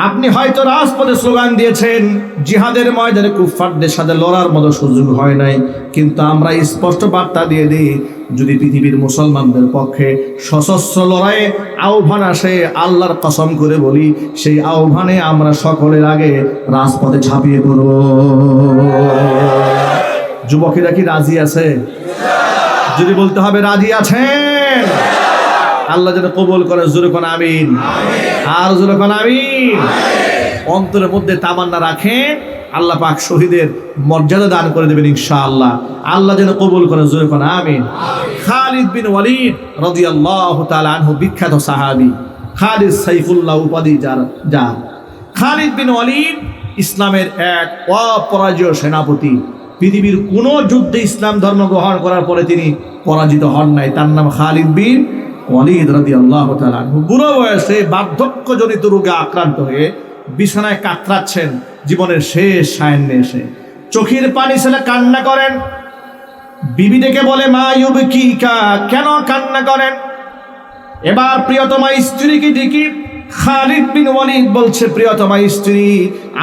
আপনি হয়তো রাজপথে স্লোগান দিয়েছেন, জিহাদের ময়দানে কুফফারদের সাথে লড়ার মতো সুযোগ হয় নাই, কিন্তু আমরা স্পষ্ট বার্তা দিয়ে দিই, যদি পৃথিবীর মুসলমানদের পক্ষে সশস্ত্র লড়াইয়ে আহ্বান আসে, আল্লাহর কসম করে বলি, সেই আহ্বানে আমরা সকলের আগে রাজপথে ঝাঁপিয়ে পড়ব। যুবকেরা কি রাজি আছে? যদি বলতে হবে রাজি আছেন, আল্লাহ যেন কবুল করে, জোরে কোন আমিন, আর জোরে কোন আমিন। অন্তরের মধ্যে তামান্না রাখেন, আল্লাহ পাক শহীদের মর্যাদা দান করে দেবেন ইনশাআল্লাহ। আল্লাহ যেন কবুল করে, জোরে কোন আমিন। খালিদ বিন ওয়ালিদ রাদিয়াল্লাহু তাআলা আনহু বিখ্যাত সাহাবী, খালিদ সাইফুল্লাহ উপাধি যার। খালিদ বিন ওয়ালিদ ইসলামের এক অপরাজেয় সেনাপতি। পৃথিবীর কোন যুদ্ধে ইসলাম ধর্ম গ্রহণ করার পরে তিনি পরাজিত হন নাই। তার নাম খালিদ বিন ওয়ালিদ রাদিয়াল্লাহু তাআলা আনহু। বুড়ো বয়সে বার্ধক্যজনিত রোগে আক্রান্ত হয়ে বিছানায় কাতরাচ্ছেন, জীবনের শেষ সায়ান্নে এসে চোখের পানি ছেলে কান্না করেন। বিবি ডেকে বলে, মা ইউবকিকা, কেন কান্না করেন? এবার প্রিয়তমা স্ত্রীকে ডেকে খালিদ বিন ওয়ালিদ বলছে, প্রিয়তমা স্ত্রী,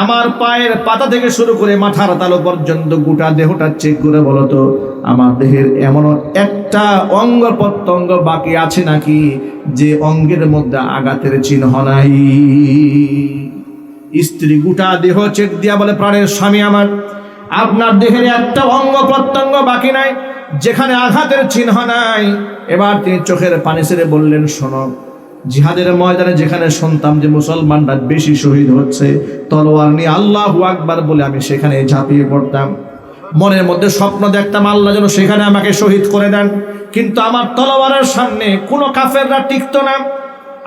আমার পায়ের পাতা থেকে শুরু করে মাথার তালু পর্যন্ত গোটা দেহটা চেক করে বলো তো, আমার দেহের এমন একটা অঙ্গ প্রত্যঙ্গ বাকি আছে নাকি যে অঙ্গের মধ্যে আঘাতের চিহ্ন নাই? স্ত্রী গোটা দেহ চেক দিয়া বলে, প্রাণের স্বামী আমার, আপনার দেহের একটা অঙ্গ প্রত্যঙ্গ বাকি নাই যেখানে আঘাতের চিহ্ন নাই। এবার তিনি চোখের পানি ছেড়ে বললেন, শোনো, জিহাদের ময়দানে যেখানে শুনতাম যে মুসলমানরা বেশি শহীদ হচ্ছে, তলোয়ার নিয়ে আল্লাহু আকবার বলে আমি সেখানে ঝাঁপিয়ে পড়তাম। মনের মধ্যে স্বপ্ন দেখতাম, আল্লাহ যেন সেখানে আমাকে শহীদ করে দেন, কিন্তু আমার তলোয়ারের সামনে কোনো কাফেররা টিকতো না।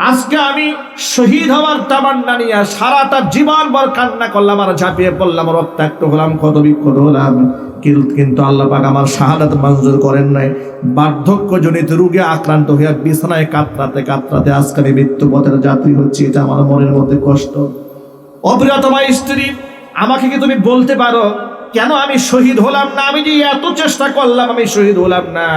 আজকে আমি শহীদ হওয়ার তামান্না নিয়ে সারাটা জীবন ভর কান্না করলাম, আর ঝাঁপিয়ে পড়লাম, রক্তাক্ত হলাম, ক্ষত বিক্ষত হলাম, কিন্তু আল্লাহ পাক আমার শাহাদাত মঞ্জুর করেন নাই। বার্ধক্যজনিত রোগে আক্রান্ত হয়ে বিছানায় কাতরাতে কাতরাতে আজকে আমি মৃত্যু পথের যাত্রী হচ্ছি, এটা আমার মনের মধ্যে কষ্ট। অপ্রিয়তমা স্ত্রী, আমাকে কি তুমি বলতে পারো কেন আমি শহীদ হলাম না? আমি যে এত চেষ্টা করলাম, আমি শহীদ হলাম না।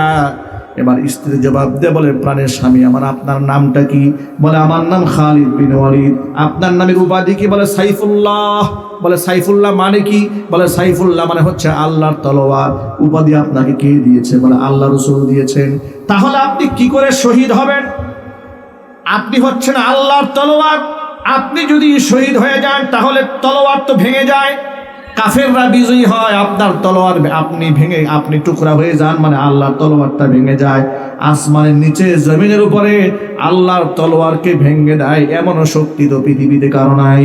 এবার স্ত্রী জবাব দিয়ে বলে, প্রাণের স্বামী আমার, আপনার নামটা কি? বলে, আমার নাম খালিদ বিন ওয়ালিদ। আপনার নামের উপাধি কি? বলে, সাইফুল্লাহ। বলে, সাইফুল্লাহ মানে কি? বলে, সাইফুল্লাহ মানে হচ্ছে আল্লাহর তলোয়ার। উপাধি আপনাকে কে দিয়েছে? বলে, আল্লাহ রাসূল দিয়েছেন। তাহলে আপনি কি করে শহীদ হবেন? আপনি হচ্ছেন আল্লাহর তলোয়ার। আপনি যদি শহীদ হয়ে যান তাহলে তলোয়ার তো ভেঙে যায়, কাফেররা বিজয়ী হয়, আপনার তলোয়ার আপনি টুকরা হয়ে যান, মানে আল্লাহর তলোয়ারটা ভেঙে যায়। আসমানের নিচে জমিনের উপরে আল্লাহর তলোয়ারকে ভেঙে দেয় এমন শক্তি তো পৃথিবীতে কারো নাই।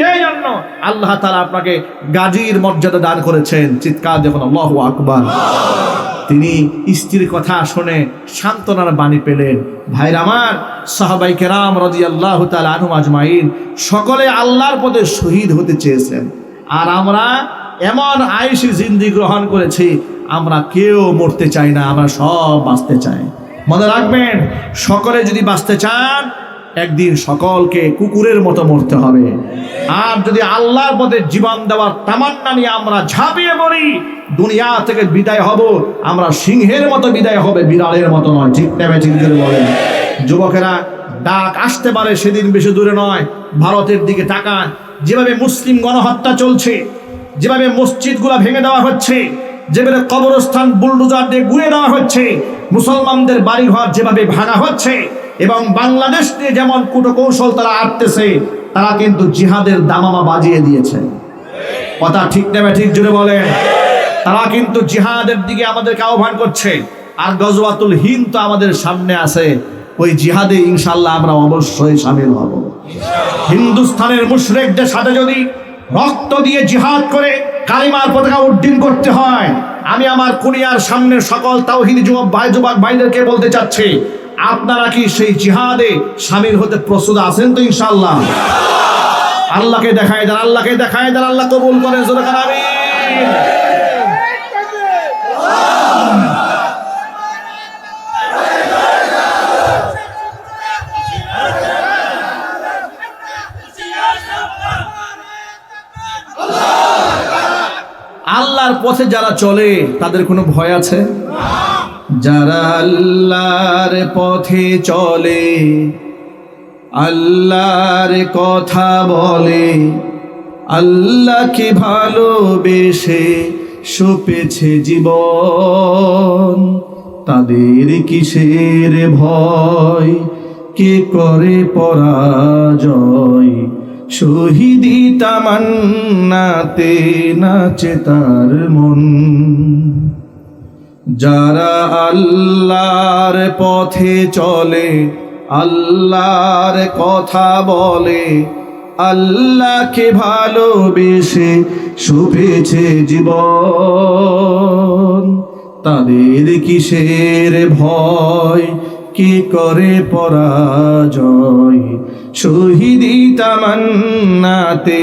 এই জন্য আল্লাহ তাআলা আপনাকে গাজীর মর্যাদা দান করেছেন। চিৎকার যখন আল্লাহু আকবার। তিনি স্ত্রীর কথা শুনে সান্ত্বনার বাণী পেলেন। ভাইরা আমার, সাহাবায়ে কেরাম রাদিয়াল্লাহু তাআলা আনহুম আজমাইন সকলে আল্লাহর পথে শহীদ হতে চেয়েছেন। আর আমরা এমন আয়েশি জিন্দেগি গ্রহণ করেছি, আমরা কেউ মরতে চাই না, আমরা সব বাঁচতে চাই। মনে রাখবেন, সকলে যদি বাঁচতে চান একদিন সকলকে কুকুরের মতো মরতে হবে। আর যদি আল্লাহর পথে জীবন দেওয়ার তামান্না নিয়ে আমরা ঝাঁপিয়ে পড়ি, দুনিয়া থেকে বিদায় হব, আমরা সিংহের মতো বিদায় হবে, বিড়ালের মতো নয়। ঠিক নেবে ঠিক করে বলেন। যুবকেরা, ডাক আসতে পারে, সেদিন বেশি দূরে নয়। ভারতের দিকে তাকান, যেভাবে মুসলিম গণহত্যা চলছে, যেভাবে মসজিদগুলো ভেঙে দেওয়া হচ্ছে, যেভাবে কবরস্থান বুলডোজার দিয়ে গুঁড়ে দেওয়া হচ্ছে, মুসলমানদের বাড়িঘর যেভাবে ভাঙা হচ্ছে, এবং বাংলাদেশ নিয়ে যেমন কূটকৌশল তারা আটতেছে, তারা কিন্তু জিহাদের দামামা বাজিয়ে দিয়েছে। কথা ঠিক নেবে ঠিক জুড়ে বলেন। তারা কিন্তু জিহাদের দিকে আমাদেরকে আহ্বান করছে। আর গজওয়াতুল হিন্দ তো আমাদের সামনে আছে, ওই জিহাদে ইনশাআল্লাহ আমরা অবশ্যই শামিল হব। হিন্দুস্তানের মুশরিকদের সাথে যদি রক্ত দিয়ে জিহাদ করে কালিমার পতাকা উড্ডীন করতে হয়, আমি আমার কুনিয়ার সামনের সকল তাওহীদি যুবক ভাইদেরকে বলতে চাচ্ছি, আপনারা কি সেই জিহাদে শামিল হতে প্রস্তুত আছেন তো? ইনশাআল্লাহ। আল্লাহকে দেখায় দেন, আল্লাহকে দেখায় দেন, আল্লাহ কবুল করেন। জোরে বলেন আমিন। আল্লাহর পথে যারা চলে তাদের কোনো ভয় আছে? যারা আল্লাহর পথে চলে, আল্লাহর কথা বলে, আল্লাহকে ভালোবেসে সপেছে জীবন, তাদের কিসের ভয়? কে করে পরাজয়? শহীদি তামান্নাতে নাচে তার মন। যারা আল্লাহর পথে চলে, আল্লাহর কথা বলে, আল্লাহকে ভালোবেসে সপেছে জীবন, তাদের কিসের ভয়? কে করে পরাজয়? শহীদি তামান্নাতে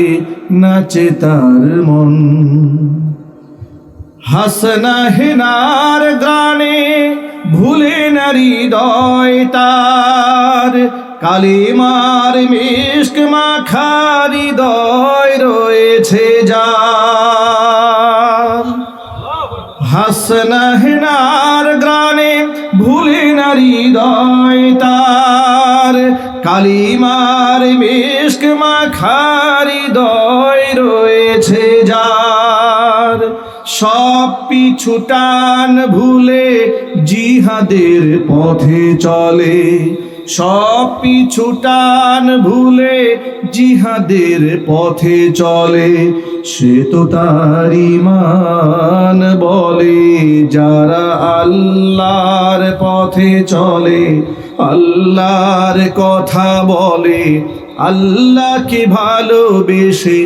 নাচে তার মন। হাসনা হেনার গানে ভুলে না হৃদয় তার, কালিমার মিশক মাখা হৃদয় রয়েছে যার। হাসনা হেনার গানে ভুলে না হৃদয় তার, কালিমার মিশক মাখা হৃদয় রয়েছে যার। সব পিছুটান ভুলে জিহাদের পথে চলে, সব পিছুটান ভুলে জিহাদের পথে চলে, সে তো তার ঈমান বলে। যারা আল্লাহর পথে চলে, আল্লাহর কথা বলে, আল্লাহকে ভালোবেসে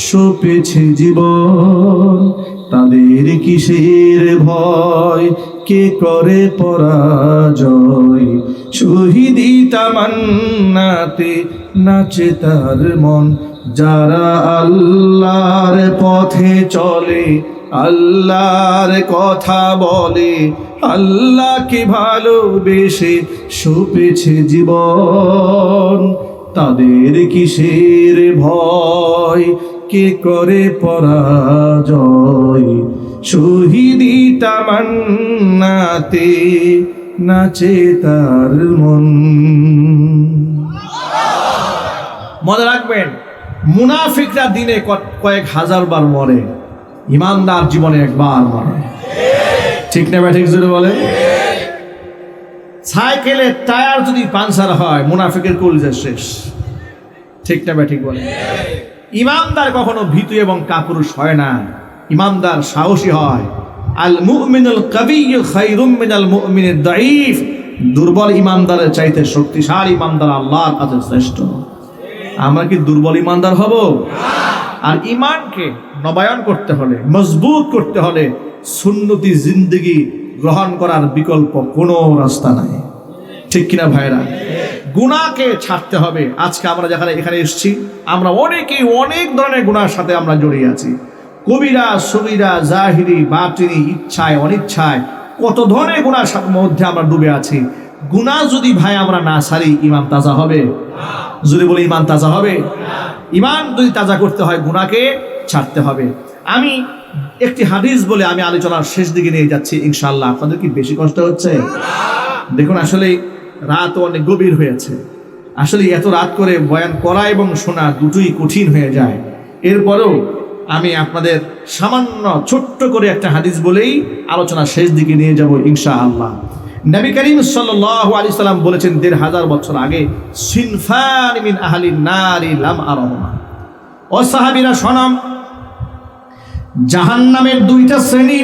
সপেছে জীবন, তাদের কিসের ভয়? কে করে পরাজয়? শহীদি তামান্নাতে নাচে তার মন। যারা আল্লাহর পথে চলে, আল্লাহর কথা বলে, আল্লাহকে ভালোবেসে সপেছে জীবন, তাদের কিসের ভয়? কে করে পরাজয়? শহীদি তামান্নাতে নাচে তার মন। মনে রাখবেন, মুনাফিকরা দিনে কয়েক হাজার বার মরে, ইমানদার জীবনে একবার মরে। ঠিক না ঠিক জোরে বলেন? সাইকেলের টায়ার যদি পাঞ্চার হয়, মুনাফিকের কলিজা শেষ। ঠিক না ঠিক বলেন? ইমানদার কখনো ভীতু এবং কাপুরুষ হয় না, ইমানদার সাহসী হয়। আল মুমিনুল কাবিয়্যু খায়রুম মিনাল মুমিনিদ দাঈফ। দুর্বল ইমানদারের চাইতে শক্তিশালী ইমানদার আল্লাহর কাছে শ্রেষ্ঠ। আমরা কি দুর্বল ইমানদার হব? আর ইমানকে নবায়ন করতে হলে, মজবুত করতে হলে সুন্নতি জিন্দেগি গ্রহণ করার বিকল্প কোনো রাস্তা নাই। ঠিক কিনা ভাইরা? গুনাহকে ছাড়তে হবে। আজকে আমরা যেখানে এখানে এসেছি, আমরা অনেকেই অনেক ধরনের গুনার সাথে আমরা জড়িয়ে আছি। কবিরা, সগীরা, জাহিরি, বাতিনি, ইচ্ছায় অনিচ্ছায় কত ধরনের গুনার মধ্যে আমরা ডুবে আছি। গুনাহ যদি ভাই আমরা না ছাড়ি, ইমান তাজা হবে? যদি বলি ইমান তাজা হবে? ইমান যদি তাজা করতে হয়, গুনাহকে ছাড়তে হবে। আমি একটি হাদিস বলে আমি আলোচনার শেষ দিকে নিয়ে যাচ্ছি ইনশাআল্লাহ। আপনাদের কি বেশি কষ্ট হচ্ছে? দেখুন, আসলে রাত অনেক গভীর হয়েছে। আসলে এত রাত করে বয়ান করা এবং শোনা দুটোই কঠিন হয়ে যায়। এরপরেও আমি আপনাদের সামান্য ছোট্ট করে একটা হাদিস বলেই আলোচনা শেষ দিকে নিয়ে যাব ইনশাআল্লাহ। নবী করিম সাল্লাল্লাহু আলাইহি সাল্লাম বলেছেন ১৫০০ বছর আগে, সিনফান মিন আহলিন নারি লাম আরাহুমা। ও সাহাবীরা শোনাম, জাহান্নামের দুইটা শ্রেণী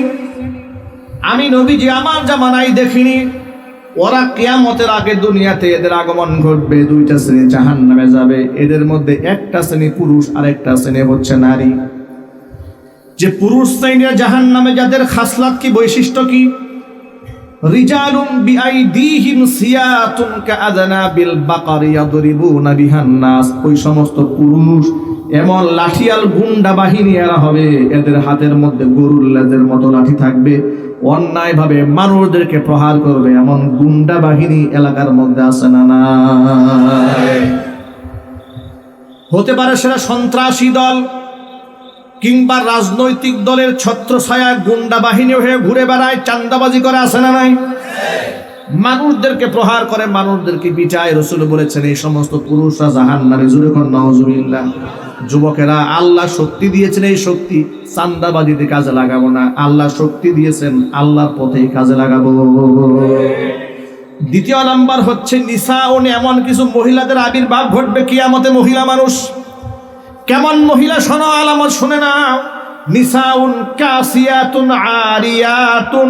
আমি নবীজি আমার জামানায় দেখিনি। ওরা কিয়ামতের আগে দুনিয়াতে এদের আগমন ঘটবে। দুইটা শ্রেণী জাহান্নামে যাবে। এদের মধ্যে একটা শ্রেণী পুরুষ আর একটা শ্রেণী হচ্ছে নারী। যে পুরুষ শ্রেণীরা জাহান্নামে, যাদের খাসলাত কি, বৈশিষ্ট্য কি? রিজালুম বিআইদিহিম সিয়াতুন কাআযানাবিল বাকারি ইয়াদরিবুনা বিহান নাস। ওই সমস্ত পুরুষ এমন লাঠিয়াল গুন্ডা বাহিনী এরা হবে, এদের হাতের মধ্যে গরুর লেজের মতো লাঠি থাকবে, অন্যায়ভাবে মানুষদেরকে প্রহার করবে। এমন গুন্ডা বাহিনী এলাকার মধ্যে আছে না? না, হতে পারে সেটা সন্ত্রাসী দল কিংবা রাজনৈতিক দলের ছত্রছায়া গুন্ডা বাহিনী হয়ে ঘুরে বেড়ায়, চাঁদাবাজি করে, আছে না নাই? মানুষদেরকে প্রহার করে, মানুষদেরকে পিটায়। রাসূল বলেছেন এই সমস্ত পুরুষরা জাহান্নামে। জোরে কোন নাউজুবিল্লাহ। যুবকেরা, আল্লাহ শক্তি দিয়েছেন, এই শক্তি চাঁদাবাজিতে কাজে লাগাবো না। আল্লাহ শক্তি দিয়েছেন, আল্লাহর পথে কাজে লাগাবো। দ্বিতীয় নাম্বার হচ্ছে নিসাউন। এমন কিছু মহিলাদের আবির্ভাব ঘটবে কিয়ামতে। মহিলা মানুষ কেমন মহিলা? শোনো, আলামত শুনে নাও। নিসাউন কাসিয়াতুন আরিয়াতুন।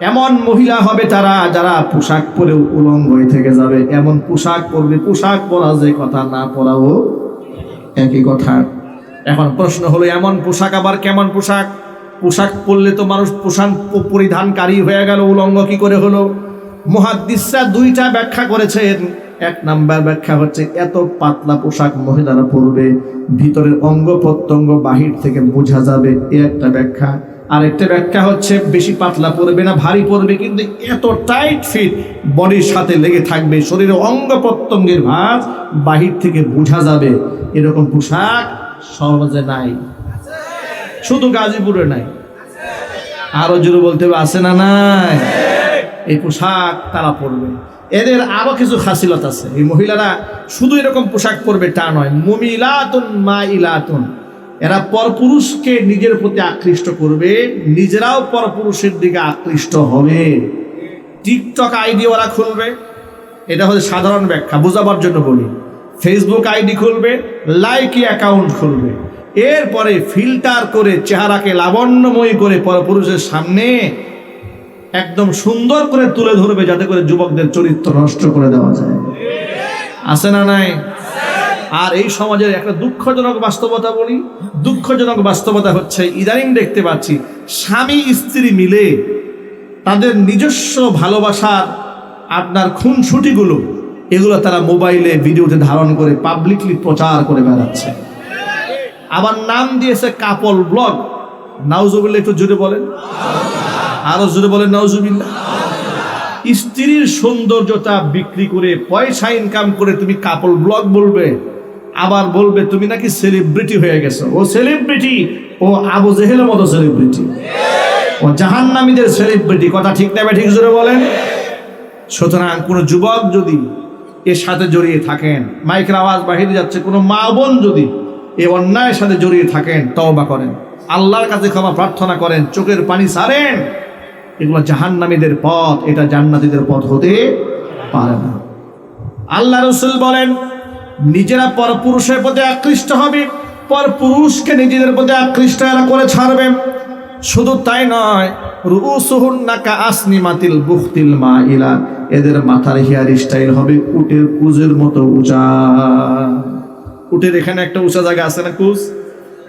এমন মহিলা হবে তারা, যারা পোশাক পরেও উলঙ্গ হয়ে থেকে যাবে। এমন পোশাক পরবে, পোশাক পরা যে কথা, না পরাও একই কথা। এখন প্রশ্ন হলো, এমন পোশাক আবার কেমন পোশাক? পোশাক পরলে তো মানুষ পোশাক পরিধানকারী হয়ে গেল, উলঙ্গ কি করে হলো? মুহাদ্দিসরা দুইটা ব্যাখ্যা করেছেন। এক নাম্বার ব্যাখ্যা হচ্ছে, এত পাতলা পোশাক মহিলারা পরবে, ভিতরের অঙ্গ প্রত্যঙ্গ বাহির থেকে বোঝা যাবে, এ একটা ব্যাখ্যা। আরেকটা ব্যাখ্যা হচ্ছে, বেশি পাতলা পরবে না, ভারী পরবে, কিন্তু এত টাইট ফিট বডির সাথে লেগে থাকবে, শরীরের অঙ্গ প্রত্যঙ্গের ভাঁজ বাহির থেকে বোঝা যাবে। এরকম পোশাক সমাজে নাই, শুধু গাজীপুরে নাই, আরো জোরে বলতে হবে, আছে না নাই? এই পোশাক তারা পরবে। এদের আরো কিছু খাসিলত আছে। এই মহিলারা শুধু এরকম পোশাক পরবে তা নয়, মুমিলাতুন মাইলাতুন। এরা পরপুরুষকে নিজের প্রতি আকৃষ্ট করবে, নিজেরাও পরপুরুষের দিকে আকৃষ্ট হবে। টিকটক আইডি ওরা খুলবে, এটা হচ্ছে সাধারণ ব্যাখ্যা, বোঝাবার জন্য বলি। ফেসবুক আইডি খুলবে, লাইকি অ্যাকাউন্ট খুলবে, এরপরে ফিল্টার করে চেহারাকে লাবণ্যময়ী করে পরপুরুষের সামনে একদম সুন্দর করে তুলে ধরবে, যাতে করে যুবকদের চরিত্র নষ্ট করে দেওয়া যায়। আছে না নাই? আর এই সমাজের একটা দুঃখজনক বাস্তবতা বলি। দুঃখজনক বাস্তবতা হচ্ছে, ইদানিং দেখতে পাচ্ছি স্বামী স্ত্রী মিলে তাদের নিজস্ব ভালোবাসার আপনার খুনসুটিগুলো, এগুলো তারা মোবাইলে ভিডিওতে ধারণ করে পাবলিকলি প্রচার করে বেড়াচ্ছে। আবার নাম দিয়েছে কাপল ব্লগ। নাউজুবিল্লাহ, একটু জোরে বলেন, আরো জোরে বলেন নাউজুবিল্লাহ। স্ত্রীর সৌন্দর্যতা বিক্রি করে পয়সা ইনকাম করে তুমি কাপল ব্লগ বলবে, আবার বলবে তুমি নাকি সেলিব্রিটি হয়ে গেছো। ও সেলিব্রিটি, ও আবু জেহেলের মতো সেলিব্রিটি। ও জাহান্নামীদের সেলিব্রিটি। কথা ঠিক না ঠিক জোরে বলেন। সুতরাং কোনো যুবক যদি এর সাথে জড়িয়ে থাকেন, মাইকের আওয়াজ বাহিরে যাচ্ছে, কোনো মা বোন যদি এই অন্যায়ের সাথে জড়িয়ে থাকেন, তওবা করেন, আল্লাহর কাছে ক্ষমা প্রার্থনা করেন, চোখের পানি ছাড়েন। এগুলো জাহান্নামীদের পথ, এটা জান্নাতীদের পথ হতে পারে না। আল্লাহ রাসূল বলেন, নিজেরা পরপুরুষের প্রতি আকৃষ্ট হবে, পরপুরুষকে নিজেদের প্রতি আকৃষ্ট এরা করে ছাড়বে। শুধু তাই নয়, রুউসুহুন্না কাআসনিমাতিল বুখতিল মাইলা, এদের মাথার হেয়ার স্টাইল হবে উটের কুজের মতো উঁচা। উটের এখানে একটা উঁচা জায়গা আছে না, কুজ,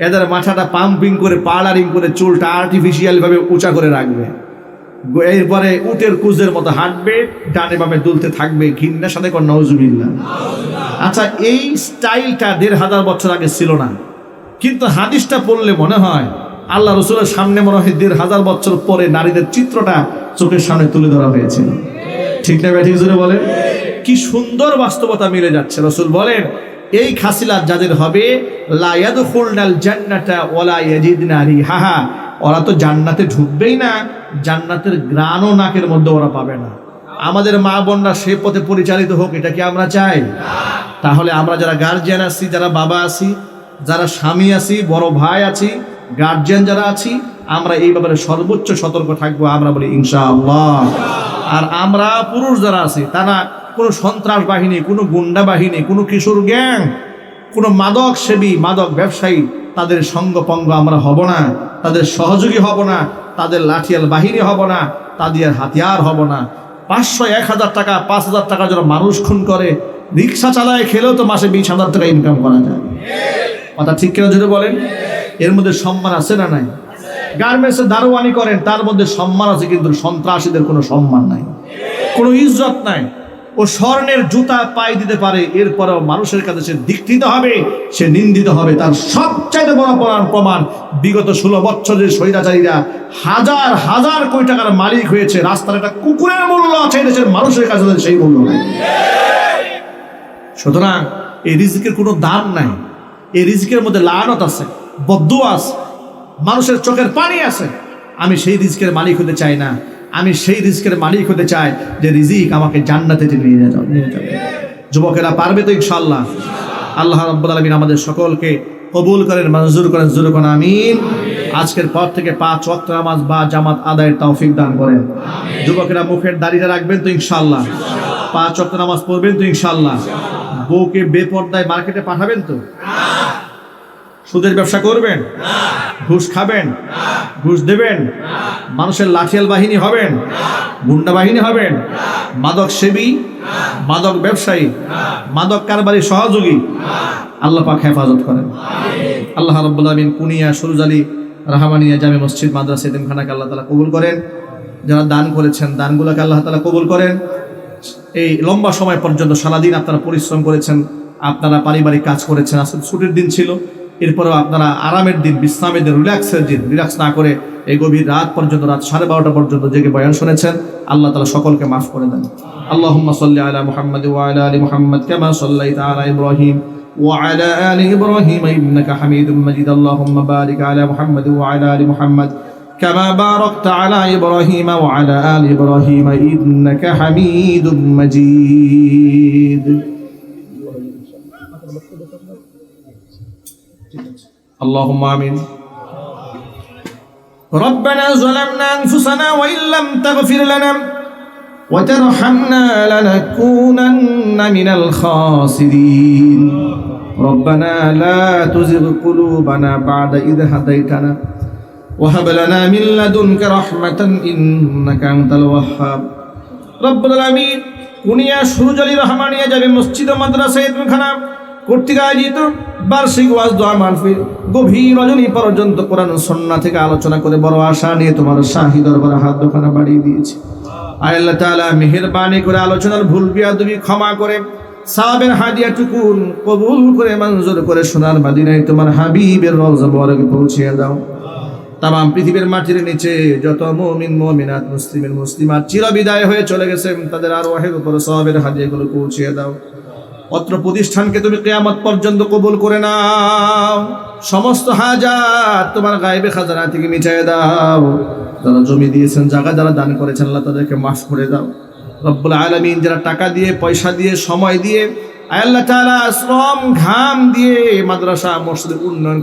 এদের মাথাটা পাম্পিং করে পার্লারিং করে চুলটা আর্টিফিশিয়াল ভাবে উঁচা করে রাখবে। এরপরে উটের কুজের মতো হাঁটবে, ডানে বামে দুলতে থাকবে, ঘৃণার সাথে কোন নাউজুবিল্লাহ। আচ্ছা, এই স্টাইলটা ১৫০০ বছর আগে ছিল না, কিন্তু হাদিসটা পড়লে মনে হয় আল্লাহ রসুলের সামনে মনে হয় ১৫০০ বছর পরে নারীদের চিত্রটা চোখের সামনে তুলে ধরা হয়েছিল। ঠিক না ঠিক জোরে বলেন? কি সুন্দর বাস্তবতা মিলে যাচ্ছে। রসুল বলেন, এই খাসিলাত যাদের হবে, লা ইয়াদখুলনাল জান্নাতা ওয়ালা ইয়াজিদনা রিহাহা, ওরা তো জান্নাতে ঢুকবেই না, জান্নাতের গ্রাণও নাকের মধ্যে ওরা পাবে না। আমাদের মা বোনরা সে পথে পরিচালিত হোক, এটা কি আমরা চাই? তাহলে আমরা যারা গার্জিয়ান আছি, যারা বাবা আছি, যারা স্বামী আছি, বড় ভাই আছি, গার্জিয়ান যারা আছি, আমরা এই ব্যাপারে সর্বোচ্চ সতর্ক থাকবো। আমরা বলি ইনশাআল্লাহ। আর আমরা পুরুষ যারা আছি, তারা কোনো সন্ত্রাস বাহিনী, কোনো গুন্ডা বাহিনী, কোনো কিশোর গ্যাং, কোনো মাদক সেবী, মাদক ব্যবসায়ী, তাদের সঙ্গপঙ্গ আমরা হব না, তাদের সহযোগী হব না, তাদের লাঠিয়াল বাহিনী হব না, তাদের হাতিয়ার হব না। ৫০০, ১,০০০ টাকা, ৫,০০০ টাকার জন্য মানুষ খুন করে, রিক্সা চালায় খেলেও তো মাসে ২০,০০০ টাকা ইনকাম করা যায়। কথা ঠিক কেন যদি বলেন? এর মধ্যে সম্মান আছে না নাই? গার্মেন্টসে দারোয়ানি করেন, তার মধ্যে সম্মান আছে, কিন্তু সন্ত্রাসীদের কোনো সম্মান নাই, কোনো ইজ্জত নাই। ও স্বর্ণের জুতা পায়ে দিতে পারে, এরপরেও মানুষের কাছে সে ধিক্কৃত হবে, সে নিন্দিত হবে। তার সবচাইতে বড় প্রমাণ, বিগত ১৬ বছরের স্বৈরাচারীরা হাজার হাজার কোটি টাকার মালিক হয়েছে, রাস্তার একটা কুকুরের মূল্য আছে দেশের মানুষের কাছে, সেই মূল্য নাই। সুতরাং এই রিজিকের কোনো দাম নাই, এই রিজিকের মধ্যে লানত আছে, বদদুয়া আছে, মানুষের চোখের পানি আছে। আমি সেই রিজিকের মালিক হতে চাই না, আমি সেই রিজিকের মালিক হতে চাই যে রিজিক আমাকে জান্নাতে নিয়ে যাবে। যুবকেরা পারবে তো ইনশাআল্লাহ? আল্লাহ রাব্বুল আলামিন আমাদের সকলকে কবুল করেন, মঞ্জুর করেন, জোরে কোন আমিন। আজকের পর থেকে ৫ ওয়াক্ত নামাজ বা জামাত আদায়ের তৌফিক দান করেন। যুবকেরা মুখের দাড়িটা রাখবেন তো ইনশাআল্লাহ? ৫ ওয়াক্ত নামাজ পড়বেন তো ইনশাআল্লাহ? বউকে বেপর্দায় মার্কেটে পাঠাবেন তো? সুদের ব্যবসা করবেন? ঘুষ খাবেন? ঘুষ দেবেন? মানুষের লাঠিয়াল বাহিনী হবেন? গুন্ডা বাহিনী হবেন? মাদক সেবী, মাদক ব্যবসায়ী, মাদক কারবারি সহযোগী? আল্লাহ পাক হেফাজত করেন। আল্লাহ রাব্বুল আলামিন কুনিয়া সুরজালি রাহমানিয়া জামে মসজিদ মাদ্রাসা এতিমখানাকে আল্লাহ তাআলা কবুল করেন। যারা দান করেছেন, দানগুলোকে আল্লাহ তাআলা কবুল করেন। এই লম্বা সময় পর্যন্ত সারাদিন আপনারা পরিশ্রম করেছেন, আপনারা পারিবারিক কাজ করেছেন, আজকে ছুটির দিন ছিল, এরপরেও আপনারা আরামের দিন, বিশ্রামের দিন, রিল্যাক্সের দিন, রিল্যাক্স না করে এই গভীর রাত পর্যন্ত, রাত 12:30 পর্যন্ত জেগে বয়ান শুনেছেন। আল্লাহ তাআলা সকলকে মাফ করে দেন। আল্লাহুম্মা সাল্লি আলা মুহাম্মাদ ওয়া আলা আলি মুহাম্মাদ কামা সাল্লাইতা আলা ইব্রাহিম ওয়া আলা আলি ইব্রাহিম ইন্নাকা হামিদুম মাজিদ। আল্লাহুম্মা বারিক আলা মুহাম্মাদ ওয়া আলা আলি মুহাম্মাদ কামা বারাকতা আলা ইব্রাহিম ওয়া আলা আলি ইব্রাহিম ইন্নাকা হামিদুম মাজিদ। اللهم آمين. ربنا ظلمنا أنفسنا وإن لم تغفر لنا وترحمنا لنكونن من الخاسرين. ربنا لا تزغ قلوبنا بعد إذ هديتنا وهب لنا من لدنك رحمة إنك أنت الوهاب. رب العالمين কুনিয়া সুরজালি রহমানিয়া জামে মসজিদ ও মাদ্রাসা এতিমখানা কর্তৃক আয়োজিত বার্ষিক ওয়াজ দোয়া মাহফিল গভীর রজনী পর্যন্ত কোরআন ও সুন্নাহ থেকে আলোচনা করে বড় আশা নিয়ে তোমার শাহী দরবারে হাত দুখানা বাড়িয়ে দিয়েছি। আয় আল্লাহ তাআলা মেহেরবানি করে আলোচনার ভুল বিয়াদবি ক্ষমা করে সাহাবের হাদিয়াটুকু কবুল করে মঞ্জুর করে সোনার মদিনায় তোমার হাবিবের রওজা মুবারকে পৌঁছিয়ে দাও। তামাম পৃথিবীর মাটির নিচে যত মুমিন মুমিনাত মুসলিমাত চিরবিদায় হয়ে চলে গেছেন, তাদের আরওয়াহের উপর সওয়াবের হাদিয়াগুলো পৌঁছিয়ে দাও। অত্র প্রতিষ্ঠানকে তুমি কিয়ামত পর্যন্ত কবুল করে নাও, সমস্ত হাজাত তোমার গায়েবে খাজানা থেকে মিটায়ে দাও। যারা জমি দিয়েছেন, জায়গা যারা দান করেছেন, আল্লাহ তাদেরকে মাফ করে দাও। রব্বুল আলামিন যারা টাকা দিয়ে, পয়সা দিয়ে, সময় দিয়ে, আল্লাহ তাআলা শ্রম ঘাম দিয়ে মাদ্রাসা মসজিদের উন্নয়ন